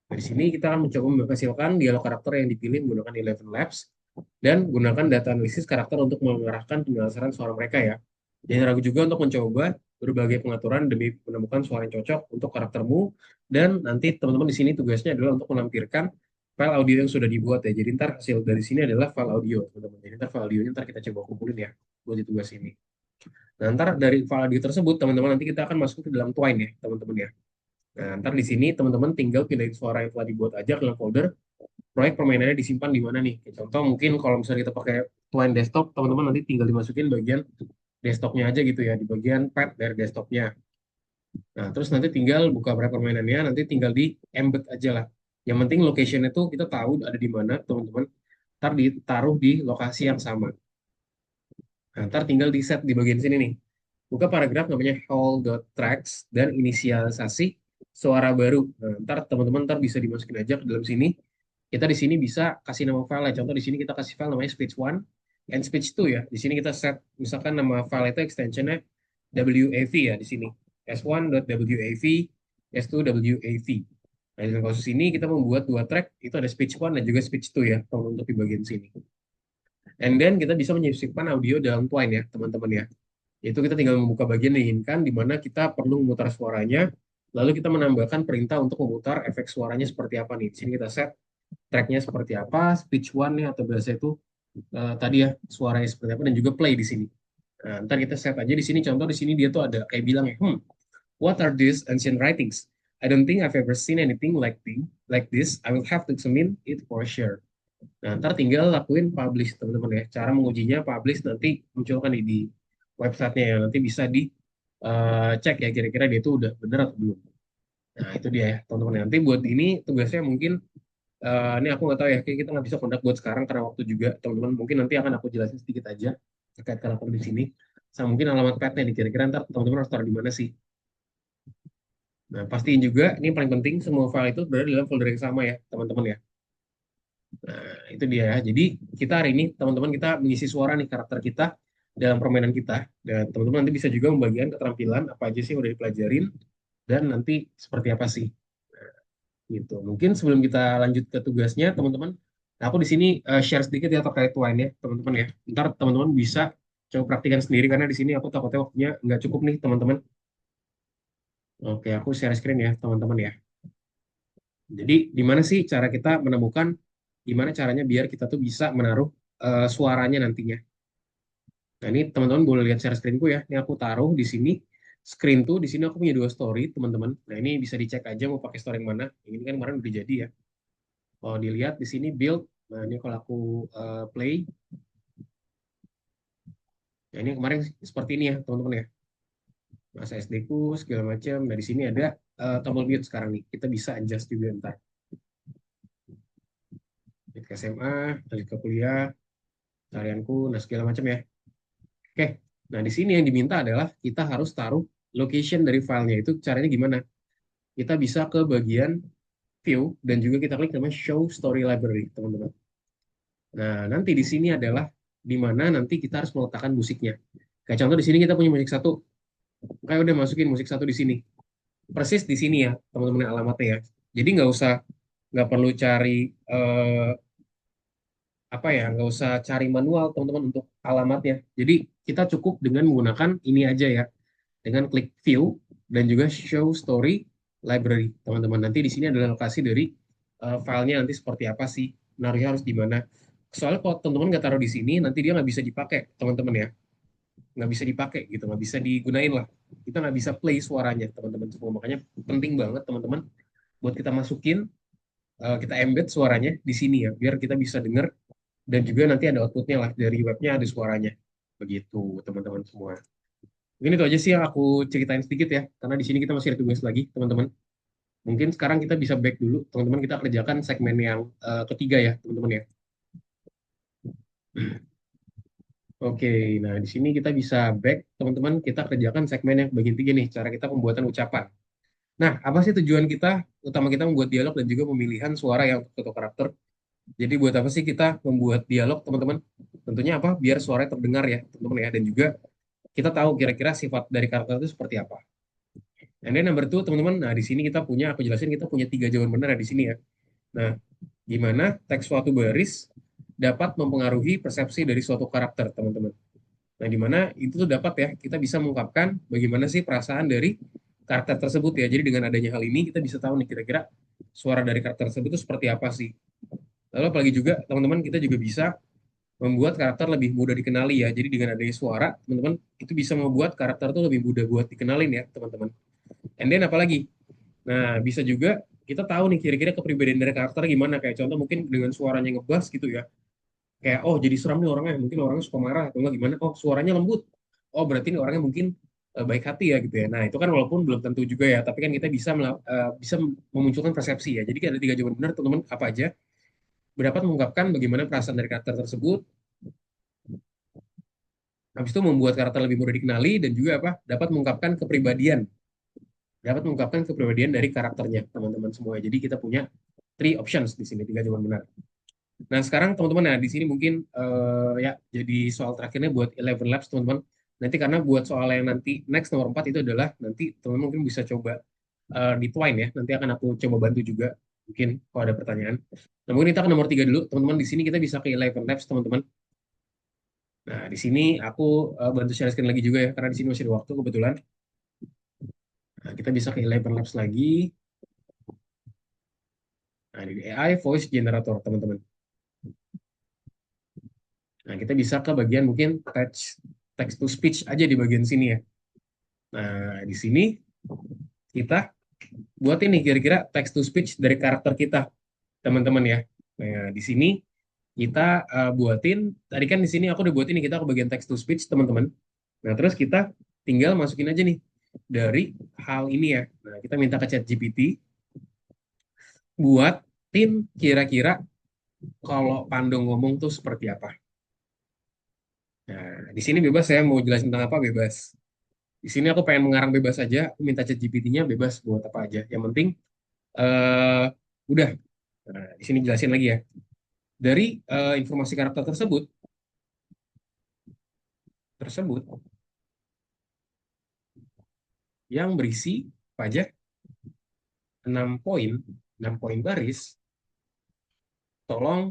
Nah, di sini kita akan mencoba menghasilkan dialog karakter yang dipilih menggunakan Eleven Labs dan gunakan data analisis karakter untuk mengarahkan penyelesaian suara mereka ya. Jangan ragu juga untuk mencoba berbagai pengaturan demi menemukan suara yang cocok untuk karaktermu dan nanti teman-teman di sini tugasnya adalah untuk menampilkan file audio yang sudah dibuat ya. Jadi ntar hasil dari sini adalah file audio, teman-teman. Jadi ntar file audionya ntar kita coba kumpulin ya buat di tugas ini. Nah, ntar dari file audio tersebut, teman-teman nanti kita akan masuk ke dalam Twine ya, teman-teman ya. Nah, ntar di sini teman-teman tinggal pindahin suara yang telah dibuat aja ke dalam folder proyek permainannya disimpan di mana nih. Kayak contoh mungkin kalau misalnya kita pakai Twine desktop, teman-teman nanti tinggal dimasukin bagian desktopnya aja gitu ya, di bagian pad dari desktopnya. Nah, terus nanti tinggal buka proyek permainannya, nanti tinggal di embed aja lah. Yang penting location itu kita tahu ada di mana, teman-teman. Ntar ditaruh di lokasi yang sama. Nah, ntar tinggal di set di bagian sini nih. Buka paragraf namanya hall.tracks dan inisialisasi suara baru. Nah, ntar teman-teman ntar bisa dimasukin aja ke dalam sini. Kita di sini bisa kasih nama file. Contoh di sini kita kasih file namanya speech 1 and speech 2 ya. Di sini kita set misalkan nama file itu extensionnya WAV ya di sini. S1.wav, S2.wav. Nah, dalam kasus ini kita membuat 2 track, itu ada speech 1 dan juga speech 2 ya, untuk di bagian sini. And then kita bisa menyisipkan audio dalam Twine ya, teman-teman ya. Yaitu kita tinggal membuka bagian yang diinginkan, di mana kita perlu memutar suaranya, lalu kita menambahkan perintah untuk memutar efek suaranya seperti apa nih. Di sini kita set tracknya seperti apa, speech 1 nya atau bahasa itu tadi ya suaranya seperti apa dan juga play di sini. Nah, ntar kita set aja di sini. Contoh di sini dia tuh ada kayak bilang ya, what are these ancient writings? I don't think I've ever seen anything like this. I will have to examine it for sure. Nah, ntar tinggal lakuin publish teman-teman ya. Cara mengujinya publish nanti munculkan di websitenya ya. Nanti bisa cek ya kira-kira dia itu udah bener atau belum. Nah, itu dia ya teman-teman. Nanti buat ini tugasnya mungkin ini aku nggak tahu ya, kayak kita nggak bisa kontak buat sekarang karena waktu juga teman-teman. Mungkin nanti akan aku jelasin sedikit aja terkait karakter di sini. Sama mungkin alamat petnya nih kira-kira ntar teman-teman harus taruh di mana sih. Nah, pastiin juga ini yang paling penting semua file itu berada dalam folder yang sama ya teman-teman ya. Nah, itu dia ya. Jadi kita hari ini teman-teman kita mengisi suara nih karakter kita dalam permainan kita. Dan teman-teman nanti bisa juga membagikan keterampilan apa aja sih yang udah dipelajarin dan nanti seperti apa sih gitu. Mungkin sebelum kita lanjut ke tugasnya, teman-teman, nah aku di sini share sedikit ya terkait wine ya, teman-teman ya. Ntar teman-teman bisa coba praktikan sendiri karena di sini aku takutnya waktunya nggak cukup nih, teman-teman. Oke, aku share screen ya, teman-teman ya. Jadi, gimana sih cara kita menemukan gimana caranya biar kita tuh bisa menaruh suaranya nantinya. Nah, ini teman-teman boleh lihat share screenku ya. Ini aku taruh di sini. Screen tuh di sini aku punya dua story, teman-teman. Nah, ini bisa dicek aja mau pakai story yang mana. Ini kan kemarin udah jadi ya. Kalau dilihat di sini build, nah ini kalau aku play, nah ini kemarin seperti ini ya teman-teman ya, masa SD ku segala macam. Nah di sini ada tombol mute sekarang nih, kita bisa adjust juga ntar. Lanjut ke SMA, lanjut ke kuliah, tarianku, nah segala macam ya. Oke, nah di sini yang diminta adalah kita harus taruh location dari filenya itu caranya gimana? Kita bisa ke bagian view dan juga kita klik namanya show story library teman-teman. Nah nanti di sini adalah di mana nanti kita harus meletakkan musiknya. Kayak contoh di sini kita punya musik satu, kayak udah masukin musik satu di sini. Persis di sini ya, teman-teman alamatnya ya. Jadi nggak perlu cari apa ya, nggak usah cari manual teman-teman untuk alamatnya. Jadi kita cukup dengan menggunakan ini aja ya, dengan klik view dan juga show story library teman-teman. Nanti di sini adalah lokasi dari filenya nanti seperti apa sih, naruhnya harus di mana. Soalnya kalau teman-teman nggak taruh di sini, nanti dia nggak bisa dipakai teman-teman ya, nggak bisa dipakai gitu, nggak bisa digunain lah, kita nggak bisa play suaranya teman-teman semua. Makanya penting banget teman-teman buat kita masukin, kita embed suaranya di sini ya biar kita bisa dengar dan juga nanti ada outputnya lah dari webnya ada suaranya begitu teman-teman semua. Mungkin itu aja sih yang aku ceritain sedikit ya karena di sini kita masih ada tugas lagi teman-teman. Mungkin sekarang kita bisa back dulu teman-teman, kita kerjakan segmen yang ketiga ya teman-teman ya. Oke, nah di sini kita bisa back teman-teman, kita kerjakan segmen yang bagian tiga nih, cara kita pembuatan ucapan. Nah, apa sih tujuan kita? Utama kita membuat dialog dan juga pemilihan suara yang untuk karakter. Jadi buat apa sih kita membuat dialog, teman-teman? Tentunya apa? Biar suaranya terdengar ya, teman-teman ya. Dan juga kita tahu kira-kira sifat dari karakter itu seperti apa. And then number two, teman-teman. Nah, di sini kita punya, aku jelasin kita punya tiga jawaban benar ya di sini ya. Nah, gimana teks suatu baris dapat mempengaruhi persepsi dari suatu karakter, teman-teman. Nah, di mana itu tuh dapat ya, kita bisa mengungkapkan bagaimana sih perasaan dari karakter tersebut ya. Jadi dengan adanya hal ini kita bisa tahu nih kira-kira suara dari karakter tersebut itu seperti apa sih. Lalu apalagi juga teman-teman kita juga bisa membuat karakter lebih mudah dikenali ya. Jadi dengan adanya suara, teman-teman itu bisa membuat karakter itu lebih mudah buat dikenalin ya, teman-teman. And then apalagi? Nah, bisa juga kita tahu nih kira-kira kepribadian dari karakter gimana. Kayak contoh mungkin dengan suaranya ngebas gitu ya. Kayak oh jadi seram nih orangnya, mungkin orangnya suka marah atau enggak gimana. Oh, suaranya lembut. Oh, berarti ini orangnya mungkin baik hati ya gitu ya. Nah, itu kan walaupun belum tentu juga ya, tapi kan kita bisa bisa memunculkan persepsi ya. Jadi ada tiga jawaban benar, teman-teman, apa aja? Dapat mengungkapkan bagaimana perasaan dari karakter tersebut, habis itu membuat karakter lebih mudah dikenali dan juga apa? Dapat mengungkapkan kepribadian dari karakternya, teman-teman semua. Jadi kita punya three options di sini, tiga jawaban benar. Nah, sekarang teman-teman, nah di sini mungkin ya jadi soal terakhirnya buat 11 Labs, teman-teman. Nanti karena buat soal yang nanti next nomor 4 itu adalah nanti teman-teman mungkin bisa coba di Twine ya. Nanti akan aku coba bantu juga mungkin kalau ada pertanyaan. Nah, mungkin kita ke nomor 3 dulu, teman-teman. Di sini kita bisa ke 11 Labs, teman-teman. Nah, di sini aku bantu share screen lagi juga ya, karena di sini masih ada waktu kebetulan. Nah, kita bisa ke 11 Labs lagi. Nah, di AI Voice Generator, teman-teman. Nah, kita bisa ke bagian mungkin text to speech aja di bagian sini ya. Nah, di sini kita buat ini kira-kira text to speech dari karakter kita, teman-teman ya. Nah, di sini kita buatin, tadi kan di sini aku udah buat ini, kita ke bagian text to speech, teman-teman. Nah, terus kita tinggal masukin aja nih dari hal ini ya. Nah, kita minta ke ChatGPT buat tim kira-kira kalau Pandong ngomong tuh seperti apa. Nah, di sini bebas saya mau jelasin tentang apa bebas. Di sini aku pengen mengarang bebas aja, aku minta ChatGPT-nya bebas buat apa aja. Yang penting udah. Nah, di sini jelasin lagi ya. Dari informasi karakter tersebut yang berisi pajak 6 poin, 6 poin baris, tolong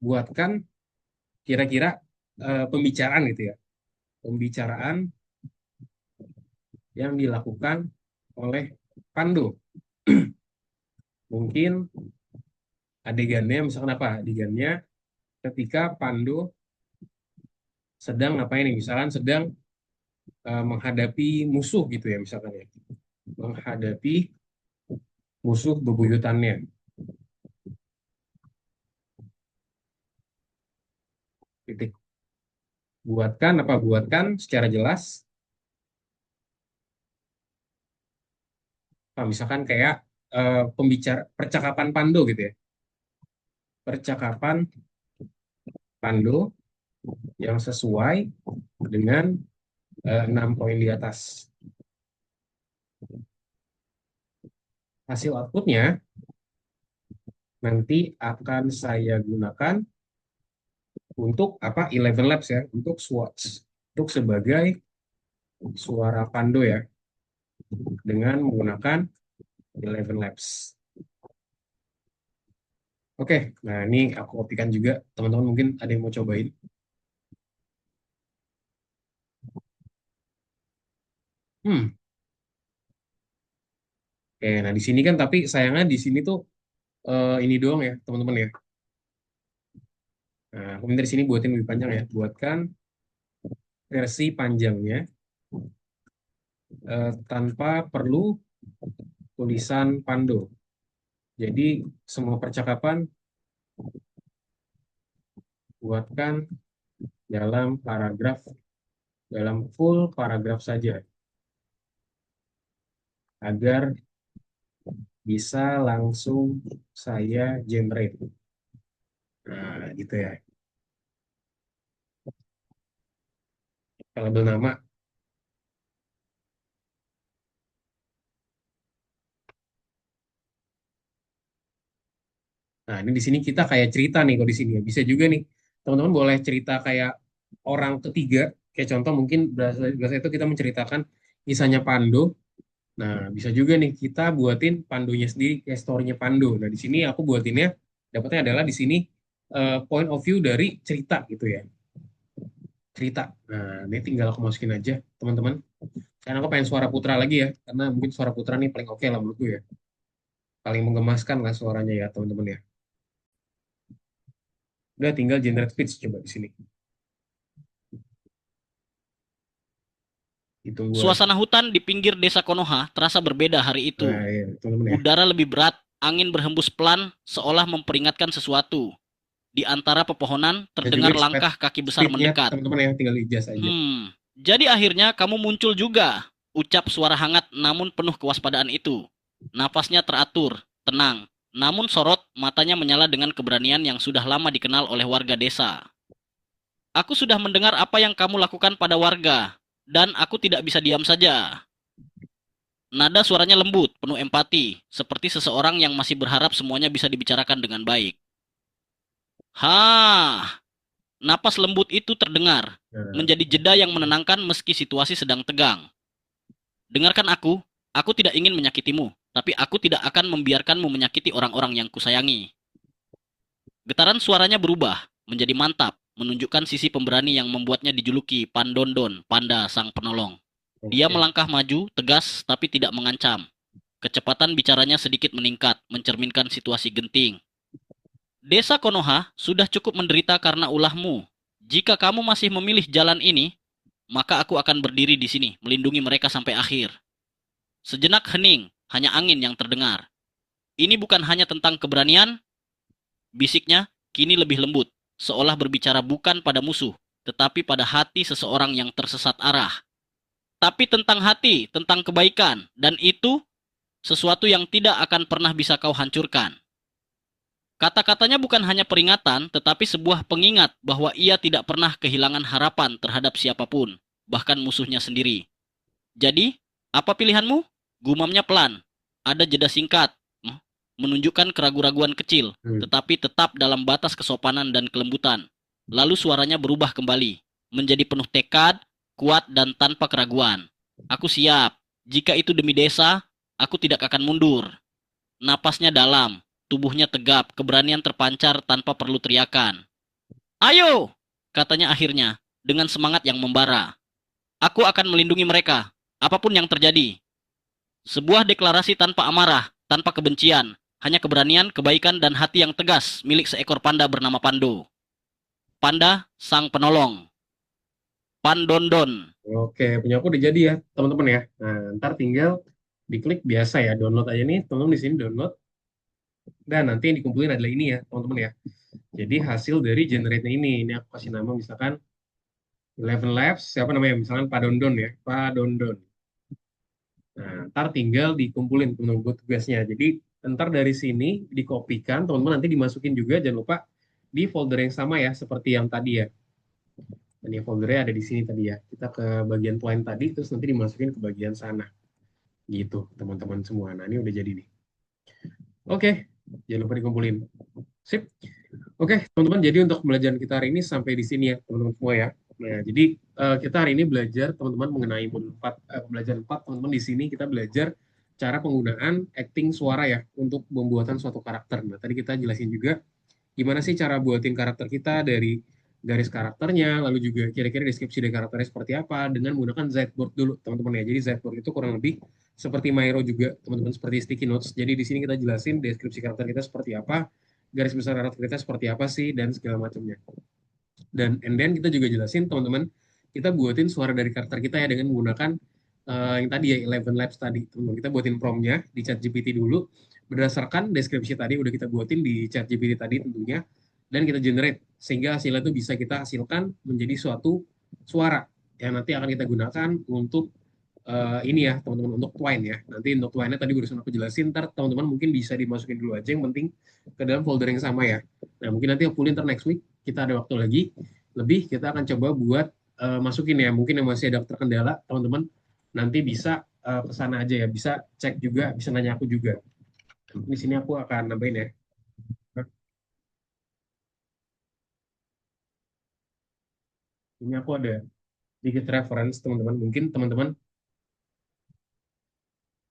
buatkan kira-kira pembicaraan gitu ya. Pembicaraan yang dilakukan oleh Pando. Mungkin adegannya, misalkan apa? Adegannya ketika Pando sedang ngapain nih? Misalkan sedang menghadapi musuh gitu ya, misalkan ya. Menghadapi musuh bebuyutannya. Titik. Buatkan secara jelas. Misalkan kayak percakapan Pando gitu ya. Percakapan Pando yang sesuai dengan 6 poin di atas. Hasil outputnya nanti akan saya gunakan untuk 11 Labs ya, untuk sebagai suara Pando ya, dengan menggunakan 11 Labs. Oke, nah ini aku kopikan juga, teman-teman mungkin ada yang mau cobain. Oke, nah di sini kan tapi sayangnya di sini tuh ini doang ya, teman-teman ya. Nah, aku minta di sini buatin lebih panjang ya. Buatkan versi panjangnya tanpa perlu tulisan Pando. Jadi semua percakapan buatkan dalam full paragraf saja, agar bisa langsung saya generate. Nah, gitu ya. Label nama. Nah, ini di sini kita kayak cerita nih kalau di sini ya. Bisa juga nih, teman-teman boleh cerita kayak orang ketiga. Kayak contoh mungkin berasa itu kita menceritakan kisahnya Pando. Nah, bisa juga nih kita buatin Pandonya sendiri, kayak story-nya Pando. Nah, di sini aku buatinnya, dapatnya adalah di sini point of view dari cerita gitu ya. Cerita. Nah, ini tinggal aku masukin aja, teman-teman. Karena aku pengen suara putra lagi ya, karena mungkin suara putra nih paling oke lah menurutku ya. Paling menggemaskan lah suaranya ya, teman-teman ya. Udah tinggal generate speech coba di sini. Ditunggu aja. Suasana hutan di pinggir desa Konoha terasa berbeda hari itu. Nah, ya, teman-teman ya. Udara lebih berat, angin berhembus pelan seolah memperingatkan sesuatu. Di antara pepohonan terdengar juga langkah kaki besar speednya, mendekat. teman-teman ya, tinggal ijazah aja. Jadi akhirnya kamu muncul juga. Ucap suara hangat namun penuh kewaspadaan itu. Napasnya teratur, tenang. Namun sorot, matanya menyala dengan keberanian yang sudah lama dikenal oleh warga desa. Aku sudah mendengar apa yang kamu lakukan pada warga, dan aku tidak bisa diam saja. Nada suaranya lembut, penuh empati, seperti seseorang yang masih berharap semuanya bisa dibicarakan dengan baik. Napas lembut itu terdengar, menjadi jeda yang menenangkan meski situasi sedang tegang. Dengarkan aku tidak ingin menyakitimu, tapi aku tidak akan membiarkanmu menyakiti orang-orang yang kusayangi. Getaran suaranya berubah, menjadi mantap, menunjukkan sisi pemberani yang membuatnya dijuluki Pandondon, Panda Sang Penolong. Dia melangkah maju, tegas, tapi tidak mengancam. Kecepatan bicaranya sedikit meningkat, mencerminkan situasi genting. Desa Konoha sudah cukup menderita karena ulahmu. Jika kamu masih memilih jalan ini, maka aku akan berdiri di sini, melindungi mereka sampai akhir. Sejenak hening, hanya angin yang terdengar. Ini bukan hanya tentang keberanian, bisiknya kini lebih lembut, seolah berbicara bukan pada musuh, tetapi pada hati seseorang yang tersesat arah. Tapi tentang hati, tentang kebaikan, dan itu sesuatu yang tidak akan pernah bisa kau hancurkan. Kata-katanya bukan hanya peringatan, tetapi sebuah pengingat bahwa ia tidak pernah kehilangan harapan terhadap siapapun, bahkan musuhnya sendiri. Jadi, apa pilihanmu? Gumamnya pelan. Ada jeda singkat. menunjukkan keraguan-raguan kecil, tetapi tetap dalam batas kesopanan dan kelembutan. Lalu suaranya berubah kembali, menjadi penuh tekad, kuat, dan tanpa keraguan. Aku siap. Jika itu demi desa, aku tidak akan mundur. Napasnya dalam, tubuhnya tegap, keberanian terpancar tanpa perlu teriakan. Ayo, katanya akhirnya, dengan semangat yang membara. Aku akan melindungi mereka, apapun yang terjadi. Sebuah deklarasi tanpa amarah, tanpa kebencian, hanya keberanian, kebaikan, dan hati yang tegas milik seekor panda bernama Pando. Panda, sang penolong. Pandondon. Oke, punya aku udah jadi ya, teman-teman ya. Nah, ntar tinggal diklik biasa ya, download aja nih, teman-teman di sini download. Dan nanti yang dikumpulin adalah ini ya, teman-teman ya. Jadi hasil dari generate ini aku kasih nama misalkan Eleven Labs, siapa namanya? Misalkan Padondon ya, Padondon. Nah, ntar tinggal dikumpulin teman-teman buat tugasnya. Jadi ntar dari sini dikopikan, teman-teman nanti dimasukin juga, jangan lupa di folder yang sama ya, seperti yang tadi ya. Dan ya foldernya ada di sini tadi ya. Kita ke bagian plan tadi, terus nanti dimasukin ke bagian sana. Gitu, teman-teman semua. Nah, ini udah jadi nih. Oke, jangan lupa dikumpulin. Sip. Oke, teman-teman, jadi untuk pembelajaran kita hari ini sampai di sini ya, teman-teman semua ya. Nah, jadi kita hari ini belajar, teman-teman, mengenai modul 4, pembelajaran 4, teman-teman, di sini kita belajar cara penggunaan acting suara ya, untuk pembuatan suatu karakter. Nah, tadi kita jelasin juga, gimana sih cara buatin karakter kita dari garis karakternya, lalu juga kira-kira deskripsi dari karakternya seperti apa, dengan menggunakan Zboard dulu, teman-teman ya. Jadi Zboard itu kurang lebih seperti Miro juga, teman-teman, seperti sticky notes. Jadi di sini kita jelasin deskripsi karakter kita seperti apa, garis besar karakter kita seperti apa sih, dan segala macamnya. Dan and then kita juga jelasin, teman-teman, kita buatin suara dari karakter kita ya dengan menggunakan yang tadi ya, Eleven Labs tadi. Teman-teman, kita buatin prompt-nya di ChatGPT dulu, berdasarkan deskripsi tadi udah kita buatin di ChatGPT tadi tentunya, dan kita generate, sehingga hasilnya itu bisa kita hasilkan menjadi suatu suara yang nanti akan kita gunakan untuk ini ya, teman-teman, untuk twine ya. Nanti untuk twine-nya tadi barusan aku jelasin, ntar teman-teman mungkin bisa dimasukin dulu aja, yang penting ke dalam folder yang sama ya. Nah, mungkin nanti hopefully ntar next week kita ada waktu lagi lebih, kita akan coba buat masukin ya. Mungkin yang masih ada terkendala, teman-teman nanti bisa ke sana aja ya, bisa cek juga, bisa nanya aku juga. Di sini aku akan nambahin ya. Ini aku ada sedikit reference, teman-teman. Mungkin teman-teman,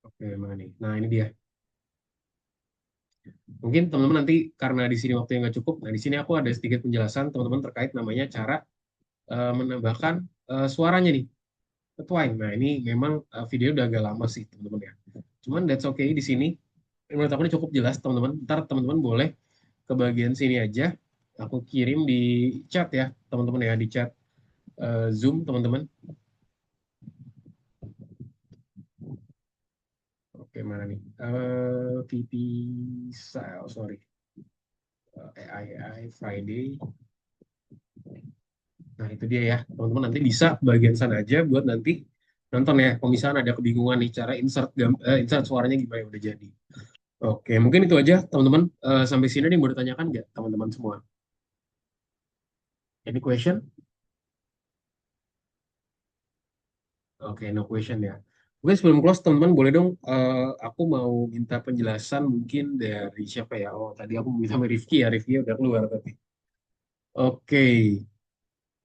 oke, mana nih? Nah, ini dia. Mungkin teman-teman nanti karena di sini waktu yang nggak cukup, nah di sini aku ada sedikit penjelasan, teman-teman, terkait namanya cara menambahkan suaranya nih, twine. Nah, ini memang video udah agak lama sih, teman-teman ya. Cuman that's okay di sini. Menurut aku ini cukup jelas, teman-teman. Ntar teman-teman boleh ke bagian sini aja. Aku kirim di chat ya, teman-teman ya, di chat Zoom, teman-teman. Oke, mana nih? VP Style, sorry. AI Friday. Nah, itu dia ya. Teman-teman nanti bisa bagian sana aja buat nanti nonton ya. Kalau misalnya ada kebingungan nih cara insert suaranya gimana, udah jadi. Oke, mungkin itu aja, teman-teman. Sampai sini nih mau ditanyakan nggak, teman-teman semua? Any question? Oke, no question ya. Mungkin sebelum close, teman-teman boleh dong, aku mau minta penjelasan mungkin dari siapa ya? Oh, tadi aku minta sama Rifki ya. Rifki udah keluar tapi. Oke.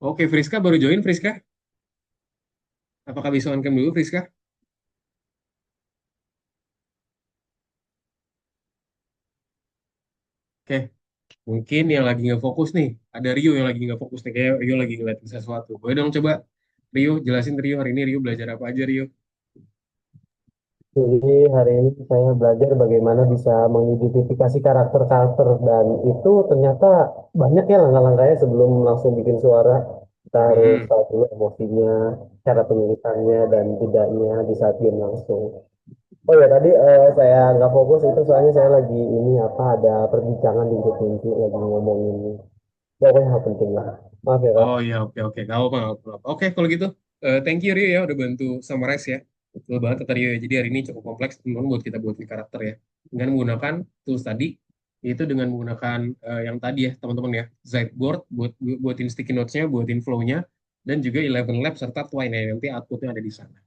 Oke, Friska baru join, Friska. Apakah bisa on cam dulu, Friska? Oke, mungkin yang lagi nggak fokus nih, ada Rio yang lagi nggak fokus nih, kayak Rio lagi ngeliatin sesuatu. Boleh dong coba Rio jelasin, Rio hari ini Rio belajar apa aja, Rio? Jadi hari ini saya belajar bagaimana bisa mengidentifikasi karakter-karakter dan itu ternyata banyak ya langkah-langkahnya sebelum langsung bikin suara. Kita harus Hmm, tahu dulu emosinya, cara penulisannya dan jedanya di saat game langsung. Oh ya tadi saya nggak fokus itu soalnya saya lagi ini apa ada perbincangan di grup inti lagi ngomongin pokoknya hal penting lah. Maaf ya Kak. Oh iya, oke oke, nggak apa-apa, nggak apa-apa. Oke, kalau gitu, thank you Rio ya udah bantu summarize ya. Betul banget kata Rio ya. Jadi hari ini cukup kompleks, teman-teman, buat kita buatin karakter ya. Dengan menggunakan tools tadi, itu dengan menggunakan yang tadi ya, teman-teman ya, Ziteboard buatin sticky notes-nya, buatin flow-nya, dan juga Eleven Labs serta Twine ya. Nanti output-nya ada di sana.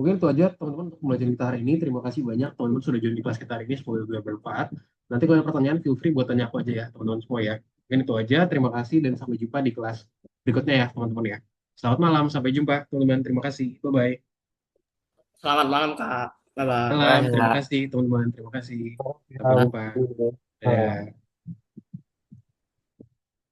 Mungkin itu aja, teman-teman, untuk pembelajaran kita hari ini. Terima kasih banyak teman-teman sudah join di kelas kita hari ini. Semoga juga bermanfaat. Nanti kalau ada pertanyaan, feel free buat tanya aku aja ya, teman-teman semua ya. Mungkin itu aja. Terima kasih dan sampai jumpa di kelas berikutnya ya, teman-teman ya. Selamat malam, sampai jumpa, teman-teman. Terima kasih. Bye-bye. Selamat malam, Kak. Bye-bye. Malam, terima Wah, kasih, teman-teman. Terima kasih. Sampai Ah, jumpa. iya. Dadah.